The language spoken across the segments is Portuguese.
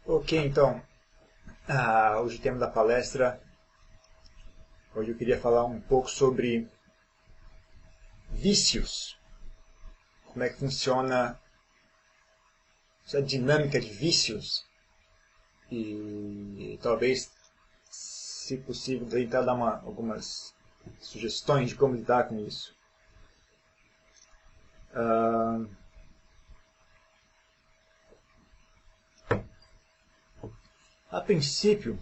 Ok, então, hoje o tema da palestra, hoje eu queria falar um pouco sobre vícios, como é que funciona essa dinâmica de vícios e talvez, se possível, tentar dar algumas sugestões de como lidar com isso. A princípio,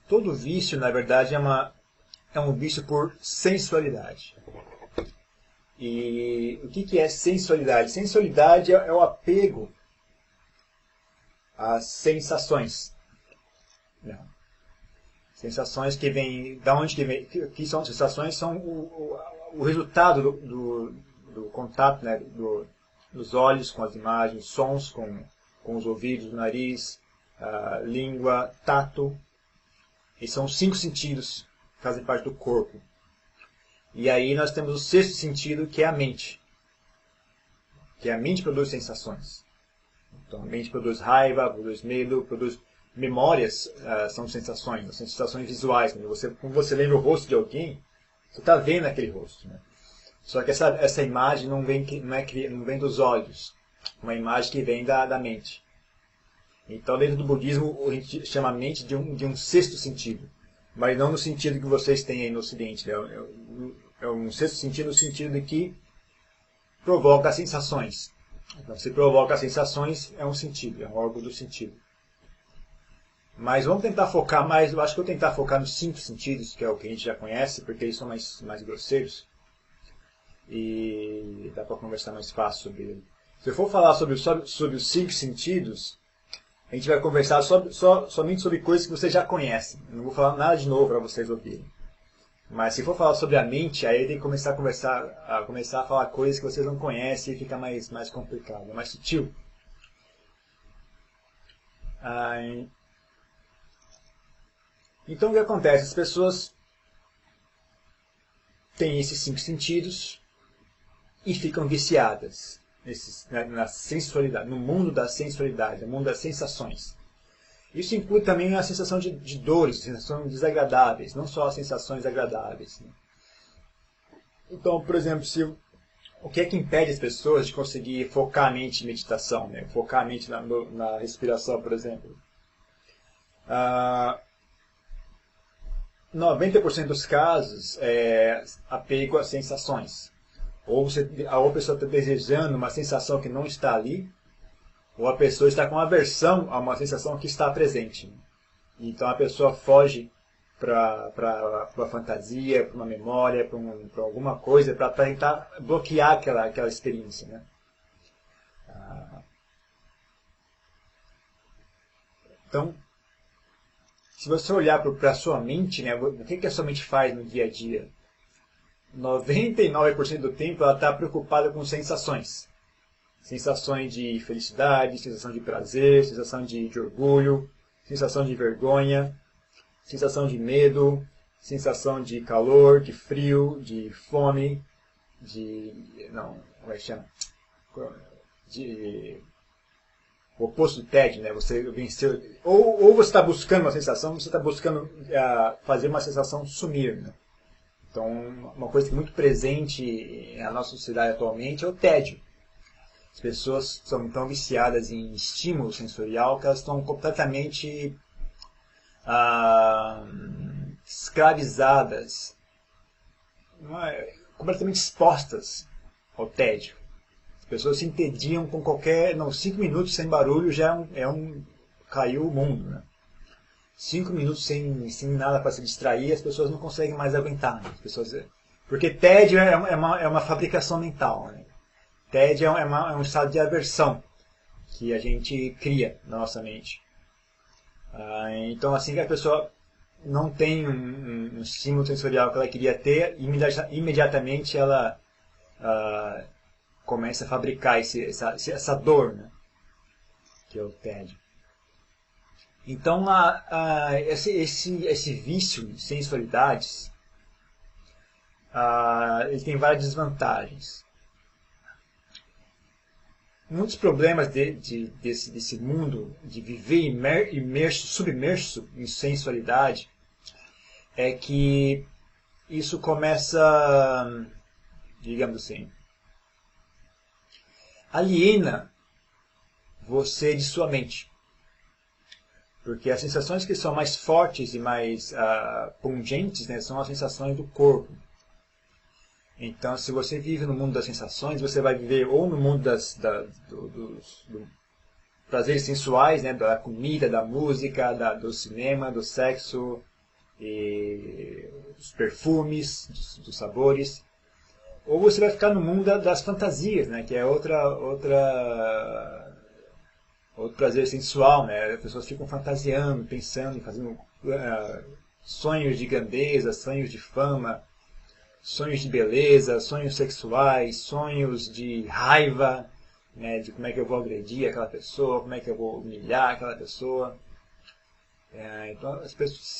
todo vício, na verdade, é um vício por sensualidade. E o que é sensualidade? Sensualidade é o apego às sensações. Sensações que vêm... Da onde que vem? Que são sensações? São o resultado do contato, né, dos olhos com as imagens, sons com os ouvidos, o nariz, a língua, tato. E são os 5 sentidos que fazem parte do corpo. E aí nós temos o 6º sentido, que é a mente. Que a mente produz sensações. Então a mente produz raiva, produz medo, produz memórias, são sensações visuais. Quando você lembra o rosto de alguém, você está vendo aquele rosto. Né? Só que essa imagem não vem dos olhos. Uma imagem que vem da mente. Então dentro do budismo a gente chama a mente de um 6º sentido. Mas não no sentido que vocês têm aí no ocidente. Né? É um 6º sentido no sentido de que provoca sensações. Então, se provoca sensações, é um sentido, é um órgão do sentido. Mas vamos tentar focar mais, eu acho que eu vou tentar focar nos 5 sentidos, que é o que a gente já conhece, porque eles são mais grosseiros. E dá para conversar mais fácil sobre ele. Se eu for falar sobre os 5 sentidos, a gente vai conversar somente sobre coisas que vocês já conhecem. Eu não vou falar nada de novo para vocês ouvirem. Mas se for falar sobre a mente, aí tem que começar a falar coisas que vocês não conhecem e fica mais complicado, mais sutil. Então o que acontece? As pessoas têm esses 5 sentidos e ficam viciadas na sensualidade, no mundo da sensualidade, no mundo das sensações. Isso inclui também a sensação de dores, sensações desagradáveis, não só as sensações agradáveis. Né? Então, por exemplo, o que é que impede as pessoas de conseguir focar a mente em meditação, né? Focar a mente na respiração, por exemplo? 90% dos casos é apego às sensações. Ou a pessoa está desejando uma sensação que não está ali, ou a pessoa está com aversão a uma sensação que está presente. Então a pessoa foge para uma fantasia, para uma memória, para alguma coisa, para tentar bloquear aquela experiência. Né? Então, se você olhar para a sua mente, né, o que a sua mente faz no dia a dia? 99% do tempo ela está preocupada com sensações. Sensações de felicidade, sensação de prazer, sensação de orgulho, sensação de vergonha, sensação de medo, sensação de calor, de frio, de fome, como é que chama? O oposto do TED, né? Você venceu, ou você está buscando uma sensação, ou você está buscando fazer uma sensação sumir, né? Então, uma coisa que é muito presente na nossa sociedade atualmente é o tédio. As pessoas são tão viciadas em estímulo sensorial que elas estão completamente escravizadas, completamente expostas ao tédio. As pessoas se entediam com 5 minutos sem barulho já caiu o mundo. Né? 5 minutos sem nada para se distrair, as pessoas não conseguem mais aguentar. Né? Porque tédio é uma fabricação mental. Né? Tédio é um estado de aversão que a gente cria na nossa mente. Então, assim que a pessoa não tem um estímulo sensorial que ela queria ter, imediatamente ela começa a fabricar essa dor, né? Que é o tédio. Então, esse vício de sensualidades ele tem várias desvantagens. muitos problemas desse mundo, de viver imerso, submerso em sensualidade, é que isso começa, digamos assim, aliena você de sua mente. Porque as sensações que são mais fortes e mais pungentes, né, são as sensações do corpo. Então, se você vive no mundo das sensações, você vai viver ou no mundo dos prazeres sensuais, né, da comida, da música, do cinema, do sexo, e dos perfumes, dos sabores. Ou você vai ficar no mundo das fantasias, né, que é outro prazer sensual, né? As pessoas ficam fantasiando, pensando, fazendo sonhos de grandeza, sonhos de fama, sonhos de beleza, sonhos sexuais, sonhos de raiva, né? De como é que eu vou agredir aquela pessoa, como é que eu vou humilhar aquela pessoa.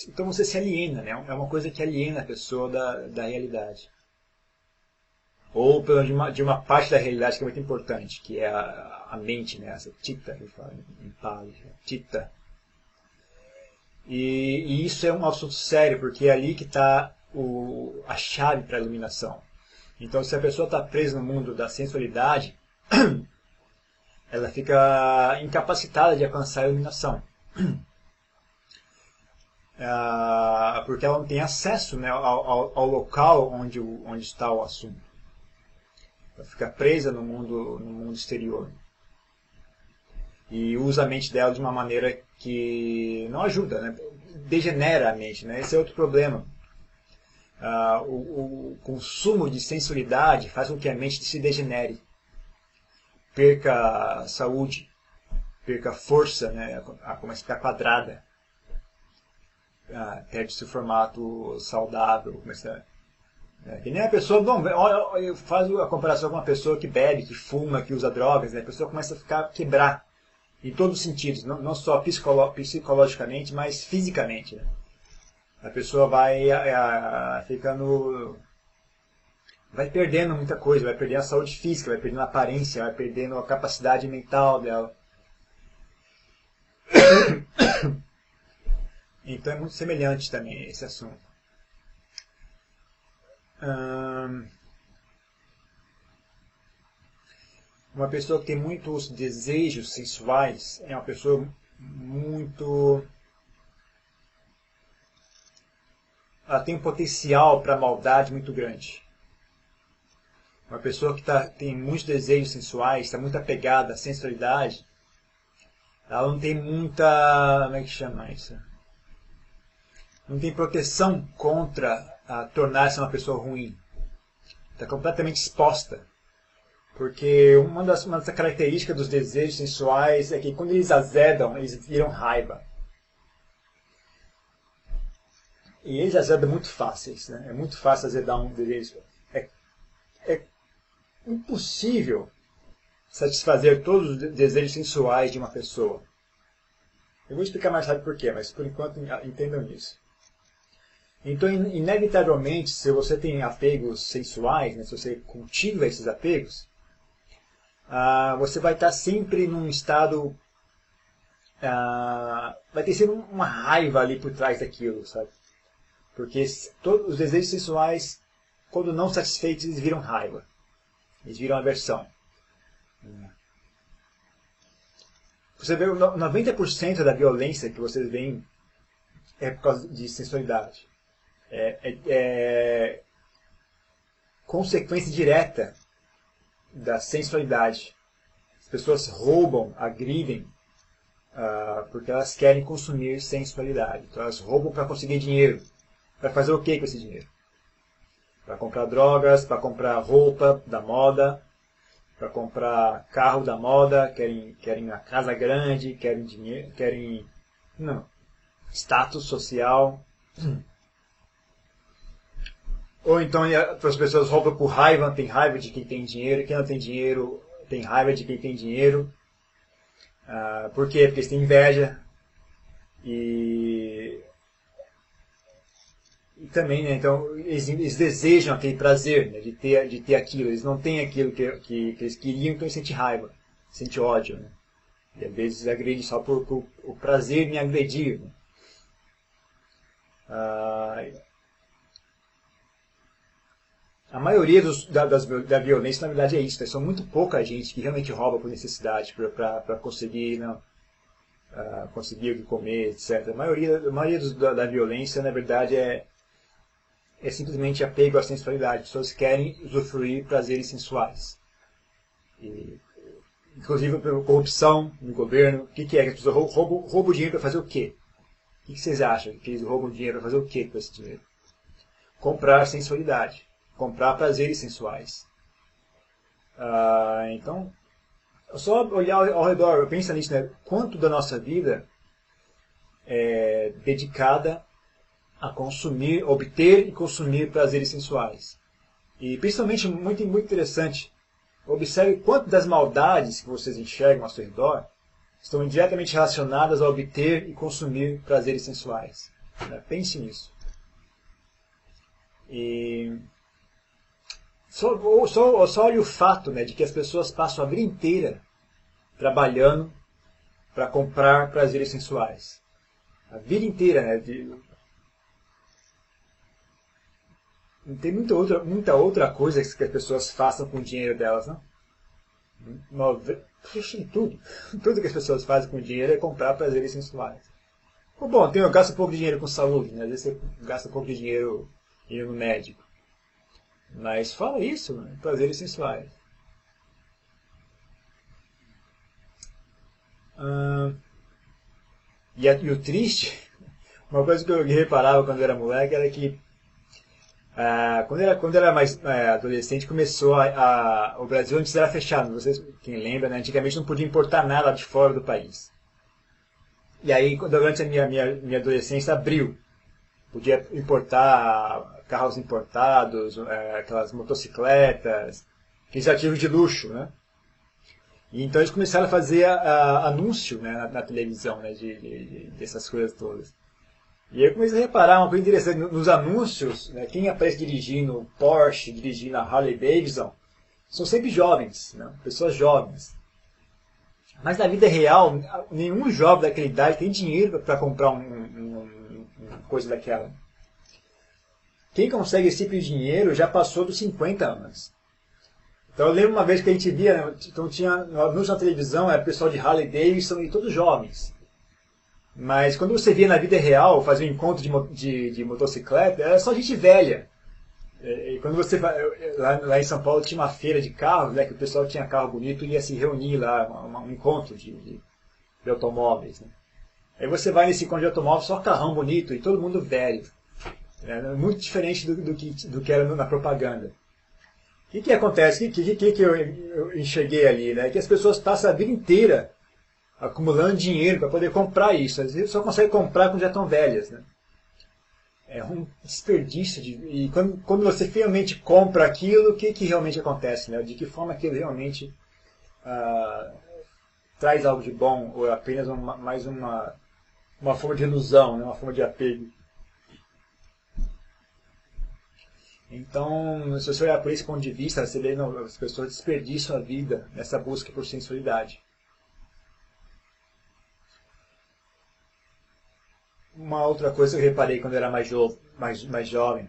Então você se aliena, né? É uma coisa que aliena a pessoa da realidade. Ou de uma parte da realidade que é muito importante, que é a mente, né? Essa Chitta, que eu falo em Pali, Chitta. E isso é um assunto sério, porque é ali que está a chave para a iluminação. Então, se a pessoa está presa no mundo da sensualidade, ela fica incapacitada de alcançar a iluminação. Porque ela não tem acesso, né, ao local onde está o assunto. Ela fica presa no mundo exterior. E usa a mente dela de uma maneira que não ajuda, né? Degenera a mente, né? Esse é outro problema. O consumo de sensualidade faz com que a mente se degenere. Perca saúde, perca força, né? Começa a ficar quadrada. Perde seu formato saudável, começa... Que nem a pessoa, eu faço a comparação com uma pessoa que bebe, que fuma, que usa drogas, né? A pessoa começa a quebrar em todos os sentidos, não só psicologicamente, mas fisicamente. Né? A pessoa vai perdendo muita coisa, vai perdendo a saúde física, vai perdendo a aparência, vai perdendo a capacidade mental dela. Então é muito semelhante também esse assunto. Uma pessoa que tem muitos desejos sensuais é uma pessoa muito... Ela tem um potencial para maldade muito grande. Uma pessoa que tem muitos desejos sensuais, está muito apegada à sensualidade, ela não tem muita... Como é que chama isso? Não tem proteção contra tornar-se uma pessoa ruim. Está completamente exposta. Porque uma das características dos desejos sensuais é que quando eles azedam, eles viram raiva. E eles azedam muito fáceis. Né? É muito fácil azedar um desejo. É impossível satisfazer todos os desejos sensuais de uma pessoa. Eu vou explicar mais rápido por quê, mas por enquanto entendam isso. Então, inevitavelmente, se você tem apegos sensuais, né, se você cultiva esses apegos, você vai estar sempre num estado... vai ter sempre uma raiva ali por trás daquilo, sabe? Porque todos os desejos sensuais, quando não satisfeitos, eles viram raiva. Eles viram aversão. Você vê 90% da violência que vocês veem é por causa de sensualidade. É consequência direta da sensualidade. As pessoas roubam, agridem, porque elas querem consumir sensualidade. Então elas roubam para conseguir dinheiro. Para fazer o que com esse dinheiro? Para comprar drogas, para comprar roupa da moda, para comprar carro da moda, querem uma casa grande, querem dinheiro, querem status social. Ou então as pessoas roubam por raiva, tem raiva de quem tem dinheiro, quem não tem dinheiro tem raiva de quem tem dinheiro. Por quê? Porque eles têm inveja. E também, né, então, eles desejam aquele prazer, né, de ter aquilo. Eles não têm aquilo que eles queriam, então eles sentem raiva. sente ódio, né? E às vezes agride só por o prazer em me agredir, né? A maioria da violência, na verdade, é isso, né? São muito pouca gente que realmente rouba por necessidade, para conseguir, não, conseguir o que comer, etc. A maioria da violência, na verdade, é simplesmente apego à sensualidade. As pessoas querem usufruir prazeres sensuais. E, inclusive por corrupção no governo. O que é? Que as pessoas roubam dinheiro para fazer o quê? O que vocês acham? Que eles roubam dinheiro para fazer o quê com esse dinheiro? Comprar sensualidade. Comprar prazeres sensuais. Então, só olhar ao redor, pensa nisso, né? Quanto da nossa vida é dedicada a consumir, obter e consumir prazeres sensuais. E principalmente, muito interessante, observe quanto das maldades que vocês enxergam ao seu redor estão diretamente relacionadas a obter e consumir prazeres sensuais. Pense nisso. E só olhe o fato, né, de que as pessoas passam a vida inteira trabalhando para comprar prazeres sensuais. A vida inteira, né? Não tem muita outra coisa que as pessoas façam com o dinheiro delas, não? Tudo que as pessoas fazem com o dinheiro é comprar prazeres sensuais. Bom, eu gasto pouco de dinheiro com saúde, né? Às vezes você gasta pouco de dinheiro indo no médico. Mas fala isso, né? Prazeres sensuais. E o triste, uma coisa que eu reparava quando eu era moleque era que quando eu era mais adolescente, começou o Brasil antes era fechado. Vocês, quem lembra, né? Antigamente não podia importar nada de fora do país. E aí, durante a minha adolescência, abriu. Podia importar carros importados, aquelas motocicletas, aqueles artigos de luxo, né? E então eles começaram a fazer anúncio, né, na televisão, né, dessas coisas todas. E eu comecei a reparar uma coisa interessante nos anúncios, né, quem aparece dirigindo Porsche, dirigindo a Harley Davidson, são sempre jovens, né, pessoas jovens. Mas na vida real, nenhum jovem daquela idade tem dinheiro para comprar uma coisa daquela. Quem consegue esse tipo de dinheiro já passou dos 50 anos. Então eu lembro uma vez que a gente via, né, então tinha anúncio na televisão, era pessoal de Harley Davidson e todos jovens. Mas quando você via na vida real, fazer um encontro de motocicleta, era só gente velha. E quando você vai, lá em São Paulo tinha uma feira de carros, né, que o pessoal tinha carro bonito e ia se reunir lá, um encontro de automóveis. Né. Aí você vai nesse encontro de automóveis, só carrão bonito e todo mundo velho. Muito diferente do que era na propaganda. O que acontece? O que eu enxerguei ali? Né? Que as pessoas passam a vida inteira acumulando dinheiro para poder comprar isso. Às vezes só conseguem comprar quando já estão velhas. Né? É um desperdício. E quando você finalmente compra aquilo, o que realmente acontece? Né? De que forma aquilo realmente traz algo de bom? Ou é apenas mais uma forma de ilusão, né? Uma forma de apego? Então, se você olhar por esse ponto de vista, você vê que as pessoas desperdiçam a vida nessa busca por sensualidade. Uma outra coisa que eu reparei quando eu era mais jovem,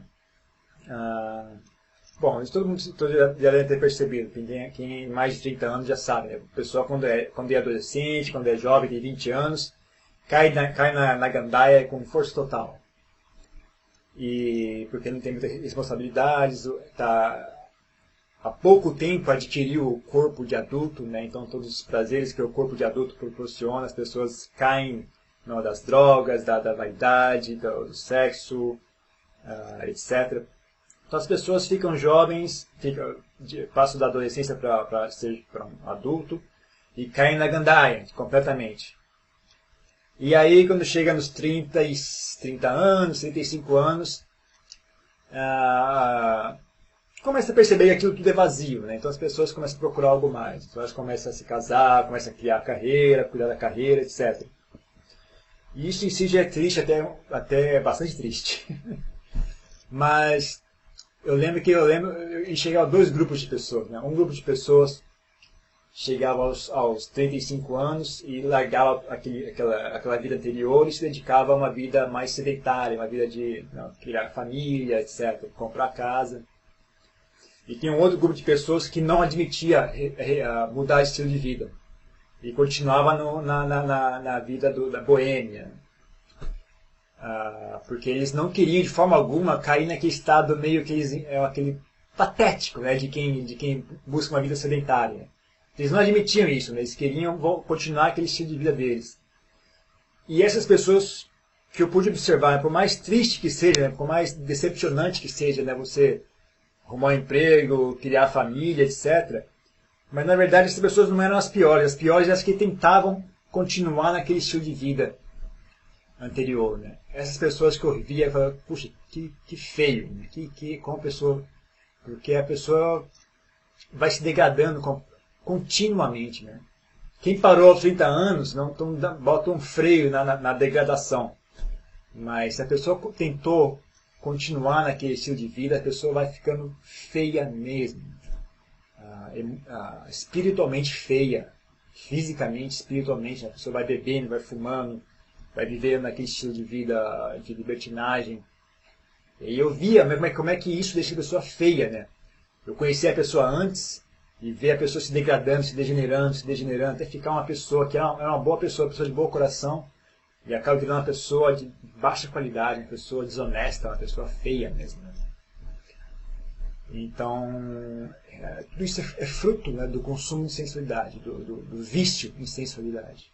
bom, isso todo mundo já deve ter percebido, quem tem mais de 30 anos já sabe, né? O pessoal quando é adolescente, quando é jovem, tem 20 anos, cai na gandaia com força total. E porque não tem muitas responsabilidades, há pouco tempo adquiriu o corpo de adulto, né? Então todos os prazeres que o corpo de adulto proporciona, as pessoas caem das drogas, da vaidade, do sexo, etc. Então as pessoas ficam jovens, passam da adolescência para um adulto e caem na gandaia completamente. E aí, quando chega nos 30 anos, 35 anos, começa a perceber que aquilo tudo é vazio, né? Então as pessoas começam a procurar algo mais. Então elas começam a se casar, começam a criar carreira, cuidar da carreira, etc. E isso em si já é triste, até bastante triste. Mas eu enxergava dois grupos de pessoas, né? Um grupo de pessoas chegava aos 35 anos e largava aquela vida anterior e se dedicava a uma vida mais sedentária, uma vida de criar família, etc., comprar casa. E tem um outro grupo de pessoas que não admitia mudar de estilo de vida e continuava na vida da boêmia. Porque eles não queriam de forma alguma cair naquele estado meio que aquele patético, né, de quem busca uma vida sedentária. Eles não admitiam isso, né, eles queriam continuar aquele estilo de vida deles. E essas pessoas que eu pude observar, por mais triste que seja, né, por mais decepcionante que seja, né, você arrumar um emprego, criar família, etc. Mas na verdade essas pessoas não eram as piores eram as que tentavam continuar naquele estilo de vida anterior, né? Essas pessoas que eu via, eu falava, puxa, que feio, né? Como a pessoa, porque a pessoa vai se degradando continuamente, né? Quem parou aos 30 anos bota um freio na degradação, mas se a pessoa tentou continuar naquele estilo de vida, a pessoa vai ficando feia mesmo, espiritualmente feia, fisicamente, espiritualmente, a pessoa vai bebendo, vai fumando, vai vivendo naquele estilo de vida de libertinagem. E eu via como é que isso deixa a pessoa feia, né? Eu conhecia a pessoa antes e ver a pessoa se degradando, se degenerando, até ficar uma pessoa que era uma boa pessoa de bom coração, e acaba virando uma pessoa de baixa qualidade, uma pessoa desonesta, uma pessoa feia mesmo. Né? Então, tudo isso é fruto, né, do consumo de sensualidade, do vício em sensualidade.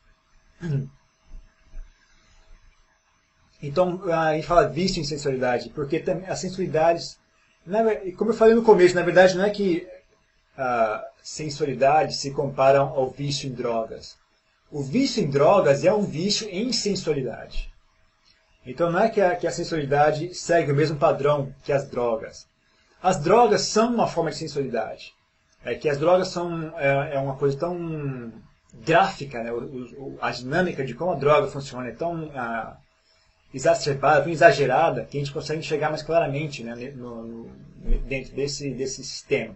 Então, a gente fala vício em sensualidade, porque a sensualidade, como eu falei no começo, na verdade não é que a sensualidade se compara ao vício em drogas. O vício em drogas é um vício em sensualidade. Então não é que a sensualidade segue o mesmo padrão que as drogas. As drogas são uma forma de sensualidade. É que as drogas são uma coisa tão gráfica, né? A dinâmica de como a droga funciona é tão exacerbada, tão exagerada, que a gente consegue enxergar mais claramente, né, dentro desse sistema.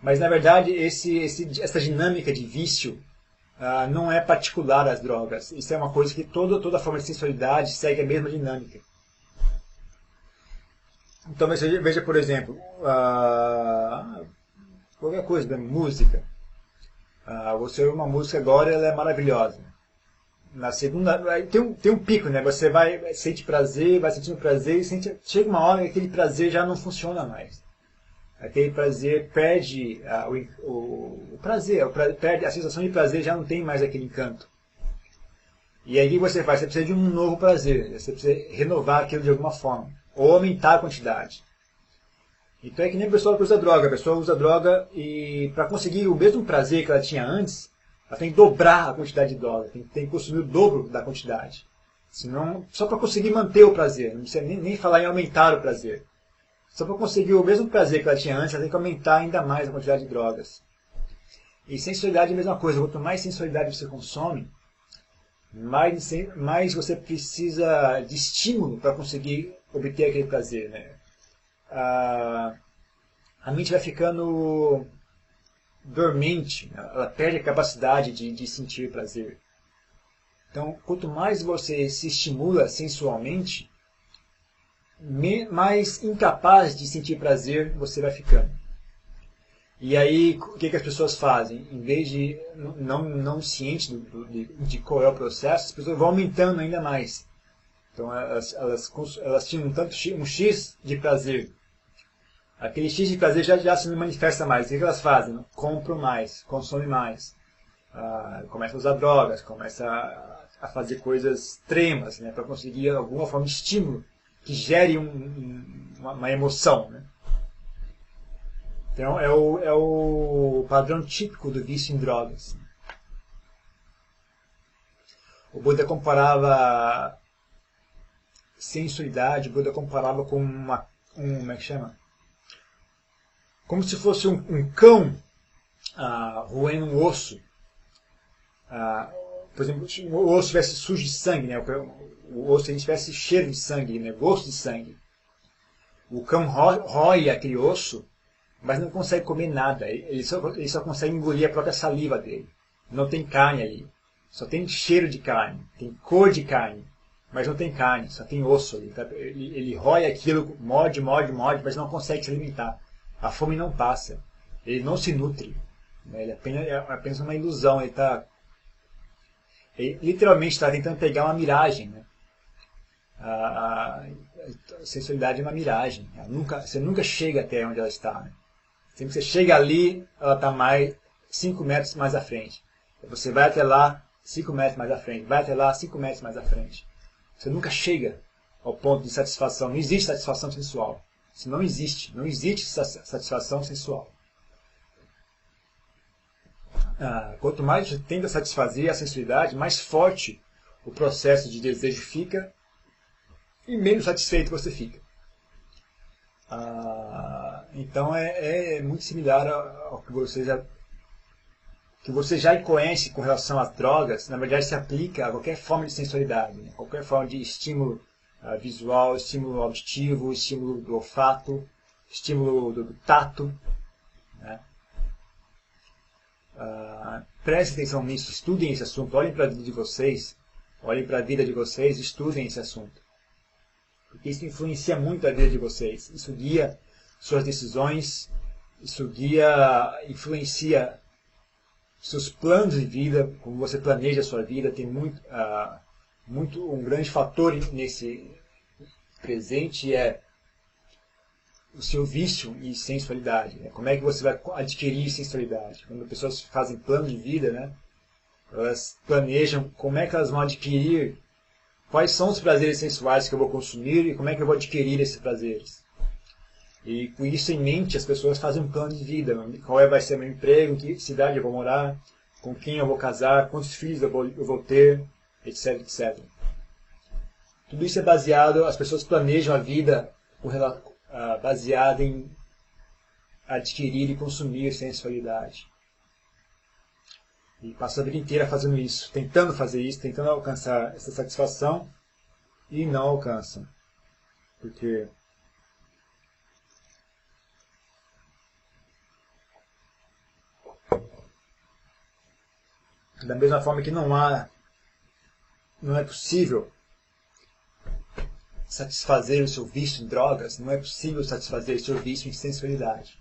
Mas na verdade essa dinâmica de vício não é particular às drogas. Isso é uma coisa que toda forma de sensualidade segue a mesma dinâmica. Então veja por exemplo, qualquer coisa, música. Você ouve uma música agora, ela é maravilhosa. Na segunda, tem um pico, né? Você sente prazer, vai sentindo prazer, e chega uma hora que aquele prazer já não funciona mais. Aquele prazer perde o prazer, perde a sensação de prazer, já não tem mais aquele encanto. E aí o que você faz? Você precisa de um novo prazer, você precisa renovar aquilo de alguma forma, ou aumentar a quantidade. Então é que nem a pessoa que usa droga. A pessoa usa droga e para conseguir o mesmo prazer que ela tinha antes, ela tem que dobrar a quantidade de droga, tem que consumir o dobro da quantidade. Senão, só para conseguir manter o prazer, não precisa nem falar em aumentar o prazer. Só para conseguir o mesmo prazer que ela tinha antes, ela tem que aumentar ainda mais a quantidade de drogas. E sensualidade é a mesma coisa. Quanto mais sensualidade você consome, mais você precisa de estímulo para conseguir obter aquele prazer. Né? A mente vai ficando dormente, ela perde a capacidade de sentir prazer. Então, quanto mais você se estimula sensualmente, mais incapaz de sentir prazer você vai ficando. E aí, o que as pessoas fazem? Em vez de não ciente de qual é o processo, as pessoas vão aumentando ainda mais. Então, elas tinham um X de prazer. Aquele X de prazer já se manifesta mais. O que elas fazem? Compram mais, consomem mais. Começam a usar drogas, começam a fazer coisas extremas, né, para conseguir alguma forma de estímulo que gere uma emoção. Né? Então, é o padrão típico do vício em drogas. O Buda comparava sensualidade, o Buda comparava com como é que chama? Como se fosse um cão roendo um osso. Por exemplo, se o osso estivesse sujo de sangue, né? O osso tivesse cheiro de sangue, né? Gosto de sangue. O cão rói aquele osso, mas não consegue comer nada. Ele só consegue engolir a própria saliva dele. Não tem carne ali. Só tem cheiro de carne, tem cor de carne, mas não tem carne, só tem osso ali. Tá? Ele rói aquilo, morde, mas não consegue se alimentar. A fome não passa. Ele não se nutre. Né? Ele é apenas uma ilusão. Ele literalmente está tentando pegar uma miragem. Né? A sensualidade é uma miragem. Você nunca chega até onde ela está. Né? Sempre que você chega ali, ela está 5 metros mais à frente. Você vai até lá, 5 metros mais à frente. Vai até lá, 5 metros mais à frente. Você nunca chega ao ponto de satisfação. Não existe satisfação sensual. Isso não existe. Não existe satisfação sensual. Quanto mais você tenta satisfazer a sensualidade, mais forte o processo de desejo fica e menos satisfeito você fica. Então é muito similar ao que você já conhece com relação às drogas. Na verdade, se aplica a qualquer forma de sensualidade, né? Qualquer forma de estímulo visual, estímulo auditivo, estímulo do olfato, estímulo do tato. Né? Prestem atenção nisso, estudem esse assunto, olhem para a vida de vocês, estudem esse assunto. Porque isso influencia muito a vida de vocês. Isso guia suas decisões, influencia seus planos de vida, como você planeja a sua vida. Tem um grande fator nesse presente é o seu vício e sensualidade. Né? Como é que você vai adquirir sensualidade? Quando as pessoas fazem plano de vida, né? Elas planejam como é que elas vão adquirir, quais são os prazeres sensuais que eu vou consumir e como é que eu vou adquirir esses prazeres. E com isso em mente, as pessoas fazem um plano de vida. Qual vai ser meu emprego, em que cidade eu vou morar, com quem eu vou casar, quantos filhos eu vou ter, etc, etc. Tudo isso é baseado, as pessoas planejam a vida baseada em adquirir e consumir sensualidade. E passam a vida inteira fazendo isso, tentando fazer isso, tentando alcançar essa satisfação e não alcançam. Porque da mesma forma que não é possível satisfazer o seu vício em drogas, não é possível satisfazer o seu vício em sensualidade.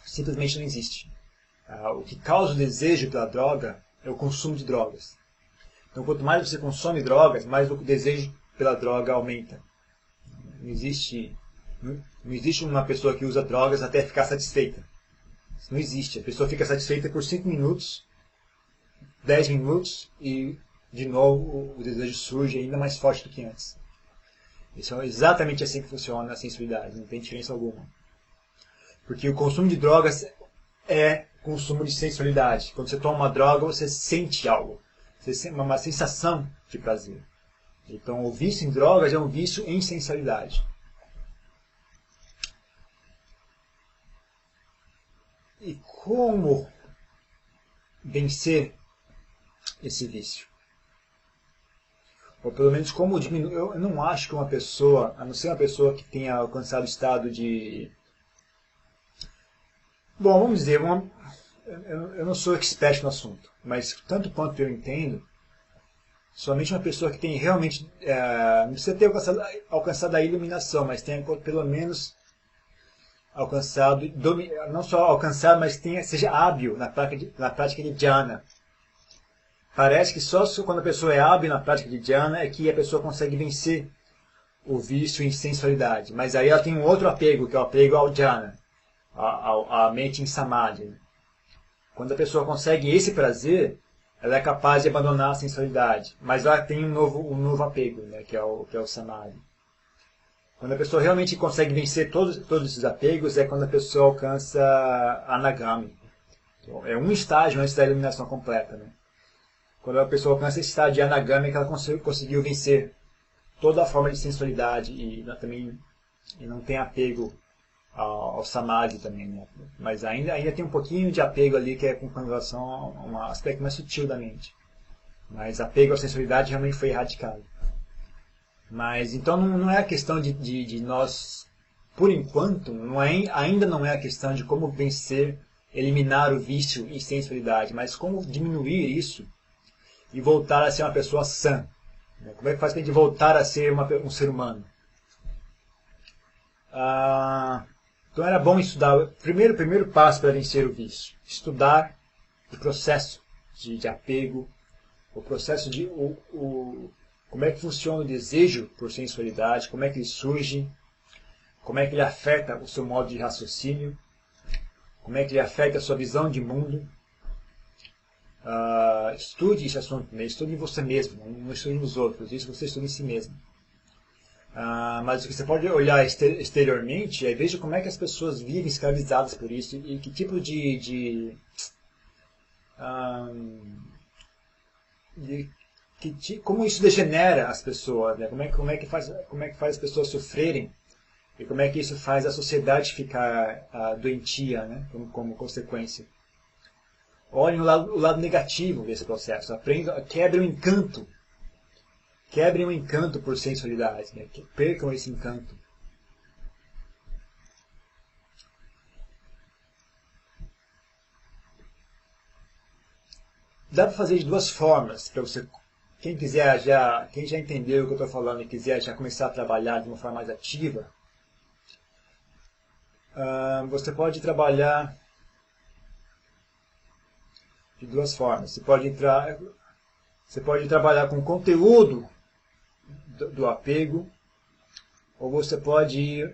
Simplesmente não existe. O que causa o desejo pela droga é o consumo de drogas. Então, quanto mais você consome drogas, mais o desejo pela droga aumenta. Não existe uma pessoa que usa drogas até ficar satisfeita. Isso não existe. A pessoa fica satisfeita por 5 minutos, 10 minutos e, de novo, o desejo surge ainda mais forte do que antes. Isso é exatamente assim que funciona a sensualidade, não tem diferença alguma. Porque o consumo de drogas é consumo de sensualidade. Quando você toma uma droga, você sente algo. Você sente uma sensação de prazer. Então, o vício em drogas é um vício em sensualidade. E como vencer esse vício? Ou pelo menos como diminuir. Eu não acho que uma pessoa, a não ser uma pessoa que tenha alcançado o estado de... Bom, vamos dizer, eu não sou expert no assunto, mas tanto quanto eu entendo, somente uma pessoa que tem realmente, não precisa ter alcançado a iluminação, mas tenha pelo menos alcançado, não só alcançado, mas seja hábil na prática de dhyana. Parece que só quando a pessoa é hábil na prática de dhyana é que a pessoa consegue vencer o vício em sensualidade. Mas aí ela tem um outro apego, que é o apego ao dhyana, à mente em samadhi. Quando a pessoa consegue esse prazer, ela é capaz de abandonar a sensualidade. Mas ela tem um novo apego, né, que é o samadhi. Quando a pessoa realmente consegue vencer todos esses apegos, é quando a pessoa alcança anagami. Então, é um estágio antes da iluminação completa. Né? Quando a pessoa alcança esse estágio de anagami, é que ela conseguiu vencer toda a forma de sensualidade e não tem apego ao samadhi também. Né? Mas ainda tem um pouquinho de apego ali, que é com relação a um aspecto mais sutil da mente. Mas apego à sensualidade realmente foi erradicado. Mas então não é a questão de nós por enquanto, ainda não é a questão de como vencer, eliminar o vício e sensualidade, mas como diminuir isso e voltar a ser uma pessoa sã. Como é que faz para a gente voltar a ser um ser humano? Então era bom estudar. Primeiro passo para vencer o vício. Estudar o processo de apego, o processo de como é que funciona o desejo por sensualidade, como é que ele surge, como é que ele afeta o seu modo de raciocínio, como é que ele afeta a sua visão de mundo. Estude esse assunto, né? Estude em você mesmo, não estude nos outros, isso você estuda em si mesmo. Mas o que você pode olhar exteriormente é veja como é que as pessoas vivem escravizadas por isso e que tipo como isso degenera as pessoas, né? Como é que faz as pessoas sofrerem e como é que isso faz a sociedade ficar doentia, né? Como consequência. Olhem o lado negativo desse processo, aprendam, quebrem o encanto. Quebrem o encanto por sensualidade, né? Percam esse encanto. Dá para fazer de duas formas, para você, quem já entendeu o que eu estou falando e quiser já começar a trabalhar de uma forma mais ativa, você pode trabalhar de duas formas. Você pode trabalhar com conteúdo do apego, ou você pode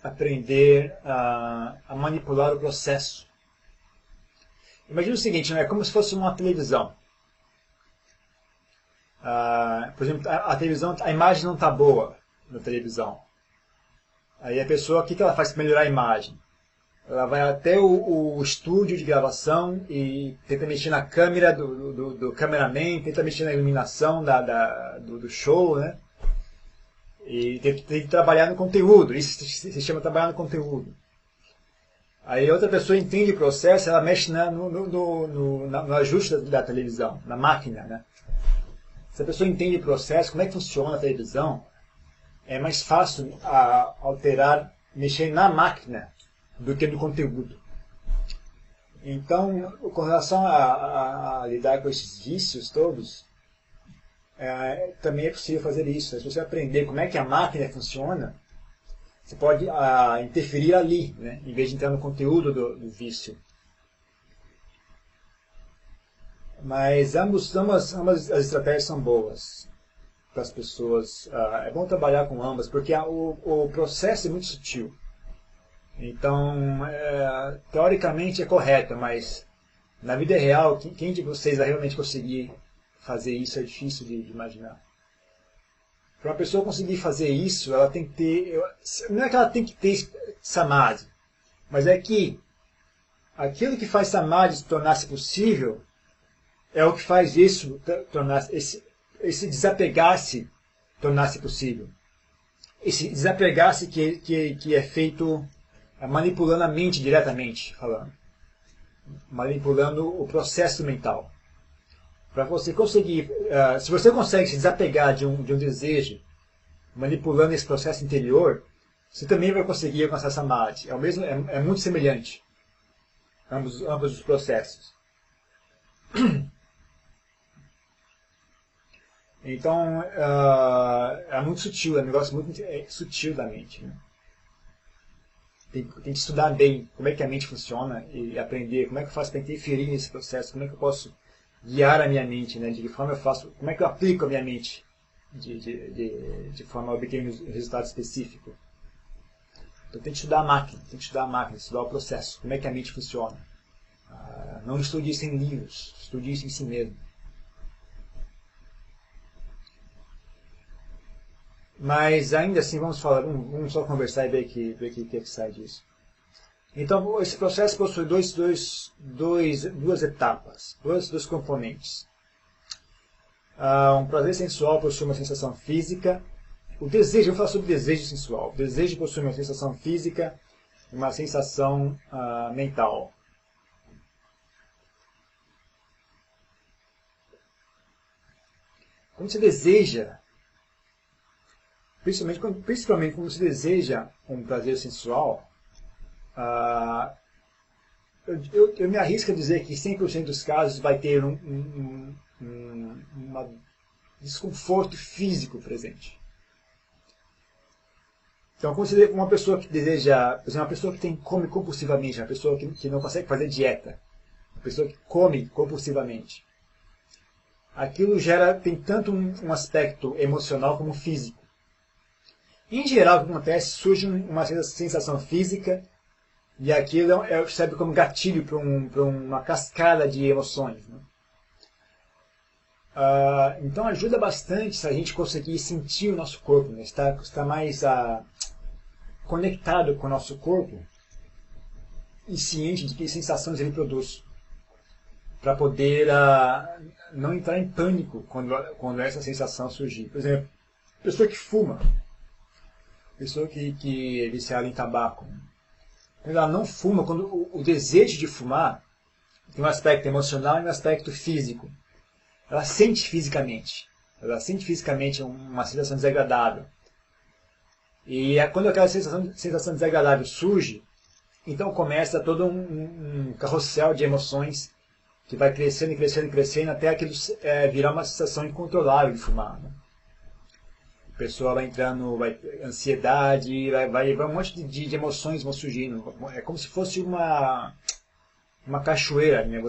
aprender a manipular o processo. Imagina o seguinte, é como se fosse uma televisão. Por exemplo, a televisão, a imagem não está boa na televisão. Aí a pessoa, o que ela faz para melhorar a imagem? Ela vai até o estúdio de gravação e tenta mexer na câmera do cameraman, tenta mexer na iluminação do show, né? E tem que trabalhar no conteúdo. Isso se chama trabalhar no conteúdo. Aí outra pessoa entende o processo, ela mexe no ajuste da televisão, na máquina, né? Se a pessoa entende o processo, como é que funciona a televisão, é mais fácil alterar, mexer na máquina do que no conteúdo. Então, com relação a lidar com esses vícios todos, também é possível fazer isso. Se você aprender como é que a máquina funciona, você pode interferir ali, né, em vez de entrar no conteúdo do vício. Mas ambas as estratégias são boas para as pessoas. É bom trabalhar com ambas, porque o processo é muito sutil. Então, teoricamente é correto, mas na vida real, quem de vocês vai realmente conseguir fazer isso é difícil de imaginar. Para uma pessoa conseguir fazer isso, ela tem que ter... Não é que ela tem que ter samadhi, mas é que aquilo que faz samadhi se tornar-se possível é o que faz isso esse desapegar-se tornar-se possível. Esse desapegar-se que é feito manipulando a mente diretamente, falando. Manipulando o processo mental. Para você conseguir, se você consegue se desapegar de um desejo, manipulando esse processo interior, você também vai conseguir alcançar samadhi. É muito semelhante, ambos os processos. Então, é muito sutil, é um negócio muito sutil da mente. Né? Tem que estudar bem como é que a mente funciona e aprender como é que eu faço para interferir nesse processo, como é que eu posso guiar a minha mente, né? De que forma eu faço, como é que eu aplico a minha mente de forma a obter um resultado específico. Então tem que estudar a máquina, estudar o processo, como é que a mente funciona. Não estude isso em livros, estude isso em si mesmo. Mas ainda assim, vamos só conversar e ver o que sai disso. Então, esse processo possui duas etapas, dois componentes. Um prazer sensual possui uma sensação física. O desejo, eu vou falar sobre desejo sensual. O desejo possui uma sensação física e uma sensação mental. Quando você deseja, principalmente quando você deseja um prazer sensual, eu me arrisco a dizer que 100% dos casos vai ter um desconforto físico presente. Então, considere uma pessoa que deseja, por exemplo, uma pessoa que come compulsivamente, uma pessoa que não consegue fazer dieta, uma pessoa que come compulsivamente. Aquilo tem tanto um aspecto emocional como físico. Em geral, o que acontece, surge uma sensação física e aquilo serve como gatilho para uma cascada de emoções. Né? Então ajuda bastante se a gente conseguir sentir o nosso corpo, né? estar mais conectado com o nosso corpo e ciente de que sensações ele produz, para poder não entrar em pânico quando essa sensação surgir. Por exemplo, pessoa que fuma, pessoa que é viciada em tabaco, quando ela não fuma, quando o desejo de fumar tem um aspecto emocional e um aspecto físico. Ela sente fisicamente uma sensação desagradável. E quando aquela sensação desagradável surge, então começa todo um carrossel de emoções que vai crescendo e crescendo e crescendo até aquilo virar uma sensação incontrolável de fumar. Né? A pessoa vai entrando, ansiedade, vai um monte de emoções vão surgindo. É como se fosse uma cachoeira, né?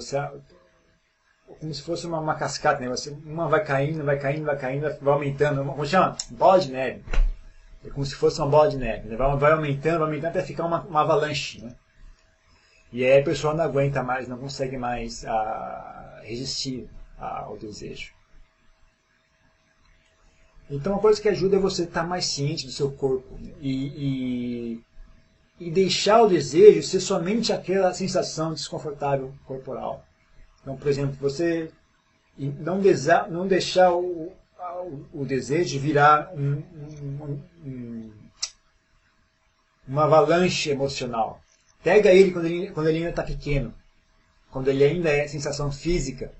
Como se fosse uma cascata, né? Uma vai caindo, vai aumentando. Como chama? Bola de neve. É como se fosse uma bola de neve. Né? Vai aumentando até ficar uma avalanche. Né? E aí a pessoa não aguenta mais, não consegue mais resistir ao desejo. Então, uma coisa que ajuda é você estar mais ciente do seu corpo, né? e deixar o desejo ser somente aquela sensação desconfortável corporal. Então, por exemplo, você não deixar o desejo virar uma avalanche emocional. Pega ele quando ele ainda está pequeno, quando ele ainda é sensação física,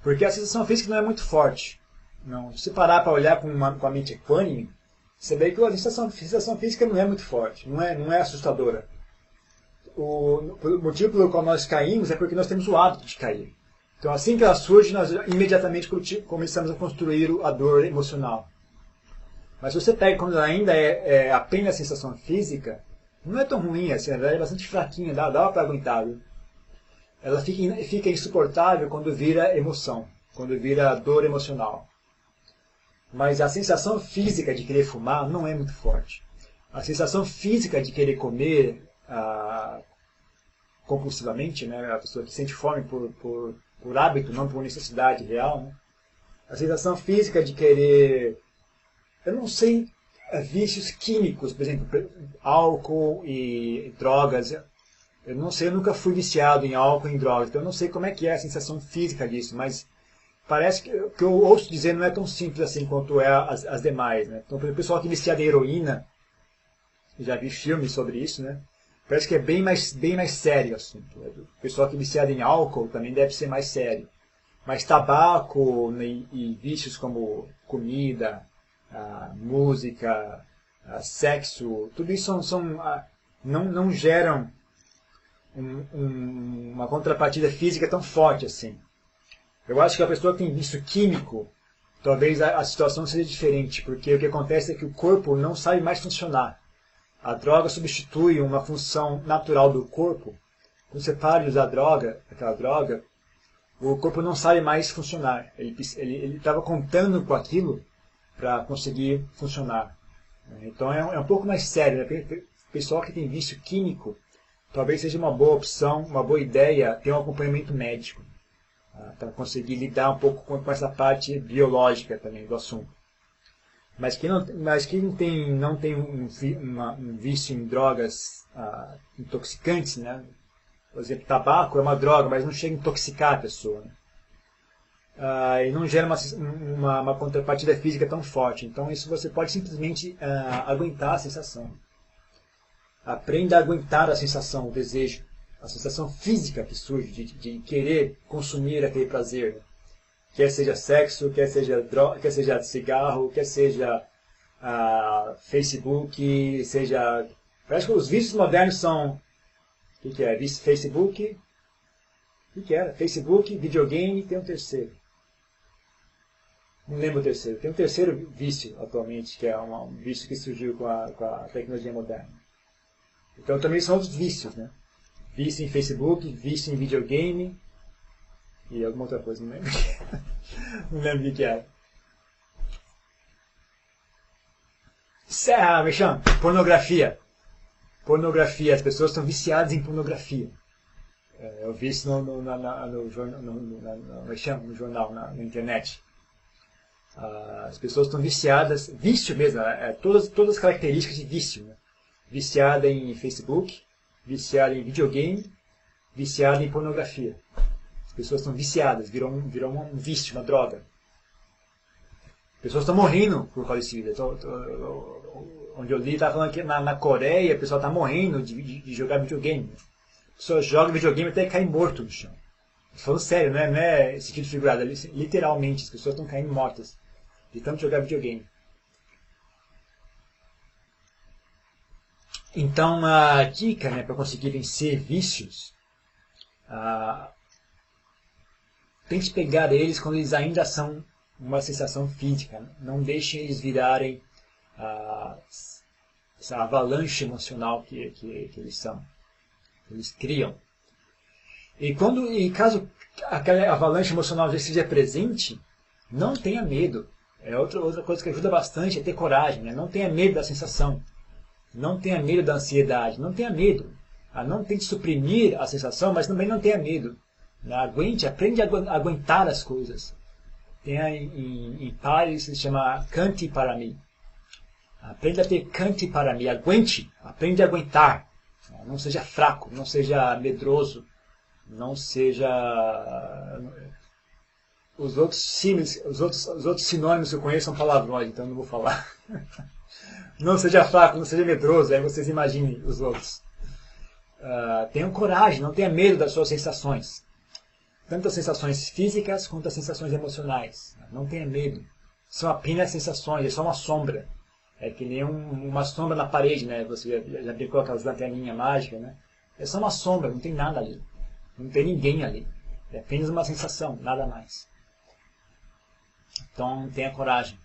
porque a sensação física não é muito forte. Não, se você parar para olhar com a mente equânime, você vê que a sensação física não é muito forte, não é assustadora. O motivo pelo qual nós caímos é porque nós temos o hábito de cair. Então, assim que ela surge, nós imediatamente começamos a construir a dor emocional. Mas se você pega quando ela ainda é apenas sensação física, não é tão ruim, assim, ela é bastante fraquinha, dá para aguentar. Viu? Ela fica insuportável quando vira emoção, quando vira dor emocional. Mas a sensação física de querer fumar não é muito forte. A sensação física de querer comer compulsivamente, né, a pessoa que sente fome por hábito, não por necessidade real, né? A sensação física de querer, eu não sei, vícios químicos, por exemplo, álcool e drogas. Eu não sei, eu nunca fui viciado em álcool e em drogas, então eu não sei como é que é a sensação física disso, mas parece que o que eu ouço dizer não é tão simples assim quanto é as demais. Né? Então, por exemplo, o pessoal que é viciado em heroína, já vi filmes sobre isso, né? Parece que é bem mais sério o assunto. O pessoal que é viciado em álcool também deve ser mais sério. Mas tabaco e vícios como comida, música, sexo, tudo isso não geram uma contrapartida física tão forte assim. Eu acho que a pessoa que tem vício químico, talvez a situação seja diferente, porque o que acontece é que o corpo não sabe mais funcionar. A droga substitui uma função natural do corpo. Quando você para de usar aquela droga, o corpo não sabe mais funcionar. Ele estava contando com aquilo para conseguir funcionar. Então é um pouco mais sério. Né? O pessoal que tem vício químico, talvez seja uma boa opção, uma boa ideia ter um acompanhamento médico, para conseguir lidar um pouco com essa parte biológica também do assunto. Mas quem não tem um vício em drogas intoxicantes, né? Por exemplo, tabaco é uma droga, mas não chega a intoxicar a pessoa. Né? E não gera uma contrapartida física tão forte. Então isso você pode simplesmente aguentar a sensação. Aprenda a aguentar a sensação, o desejo, a sensação física que surge de querer consumir aquele prazer. Né? Quer seja sexo, quer seja droga, quer seja cigarro, quer seja Facebook, seja... Parece que os vícios modernos são... O que é? Facebook... O que era? Facebook, videogame, tem um terceiro. Não lembro o terceiro. Tem um terceiro vício atualmente, que é um vício que surgiu com a tecnologia moderna. Então também são outros vícios, né? Vício em Facebook, vício em videogame e alguma outra coisa, não lembro. Não lembro o que era. Me chama, pornografia. Pornografia, as pessoas estão viciadas em pornografia. Eu vi isso no jornal, na internet. As pessoas estão viciadas, vício mesmo, todas as características de vício. Né? Viciada em Facebook, viciada em videogame, viciada em pornografia. As pessoas estão viciadas, virou um vício, uma droga. As pessoas estão morrendo por causa desse vício. Onde eu li, estava falando que na Coreia, o pessoal está morrendo de jogar videogame. A pessoa joga videogame até cair morto no chão. Estou falando sério, não é sentido figurado. Literalmente, as pessoas estão caindo mortas de tanto jogar videogame. Então, a dica, né, para conseguir vencer vícios, tente pegar eles quando eles ainda são uma sensação física. Né? Não deixem eles virarem essa avalanche emocional que eles são. Eles criam. E caso aquela avalanche emocional já esteja presente, não tenha medo. Outra coisa que ajuda bastante é ter coragem. Né? Não tenha medo da sensação. Não tenha medo da ansiedade. Não tenha medo. Não tente suprimir a sensação, mas também não tenha medo. Aprende a aguentar as coisas. Tem em Pali, se chama Kanti Parami. Aprenda a ter Kanti Parami. Aguente. Aprende a aguentar. Não seja fraco. Não seja medroso. Não seja... Os outros sinônimos que eu conheço são palavrões, então não vou falar. Não seja fraco, não seja medroso. Aí vocês imaginem os outros. Tenham coragem. Não tenha medo das suas sensações. Tanto as sensações físicas quanto as sensações emocionais. Não tenha medo. São apenas sensações, é só uma sombra. É que nem uma sombra na parede, né? Você já brincou aquelas lanterninhas mágicas, né? É só uma sombra, não tem nada ali. Não tem ninguém ali. É apenas uma sensação, nada mais. Então, tenha coragem.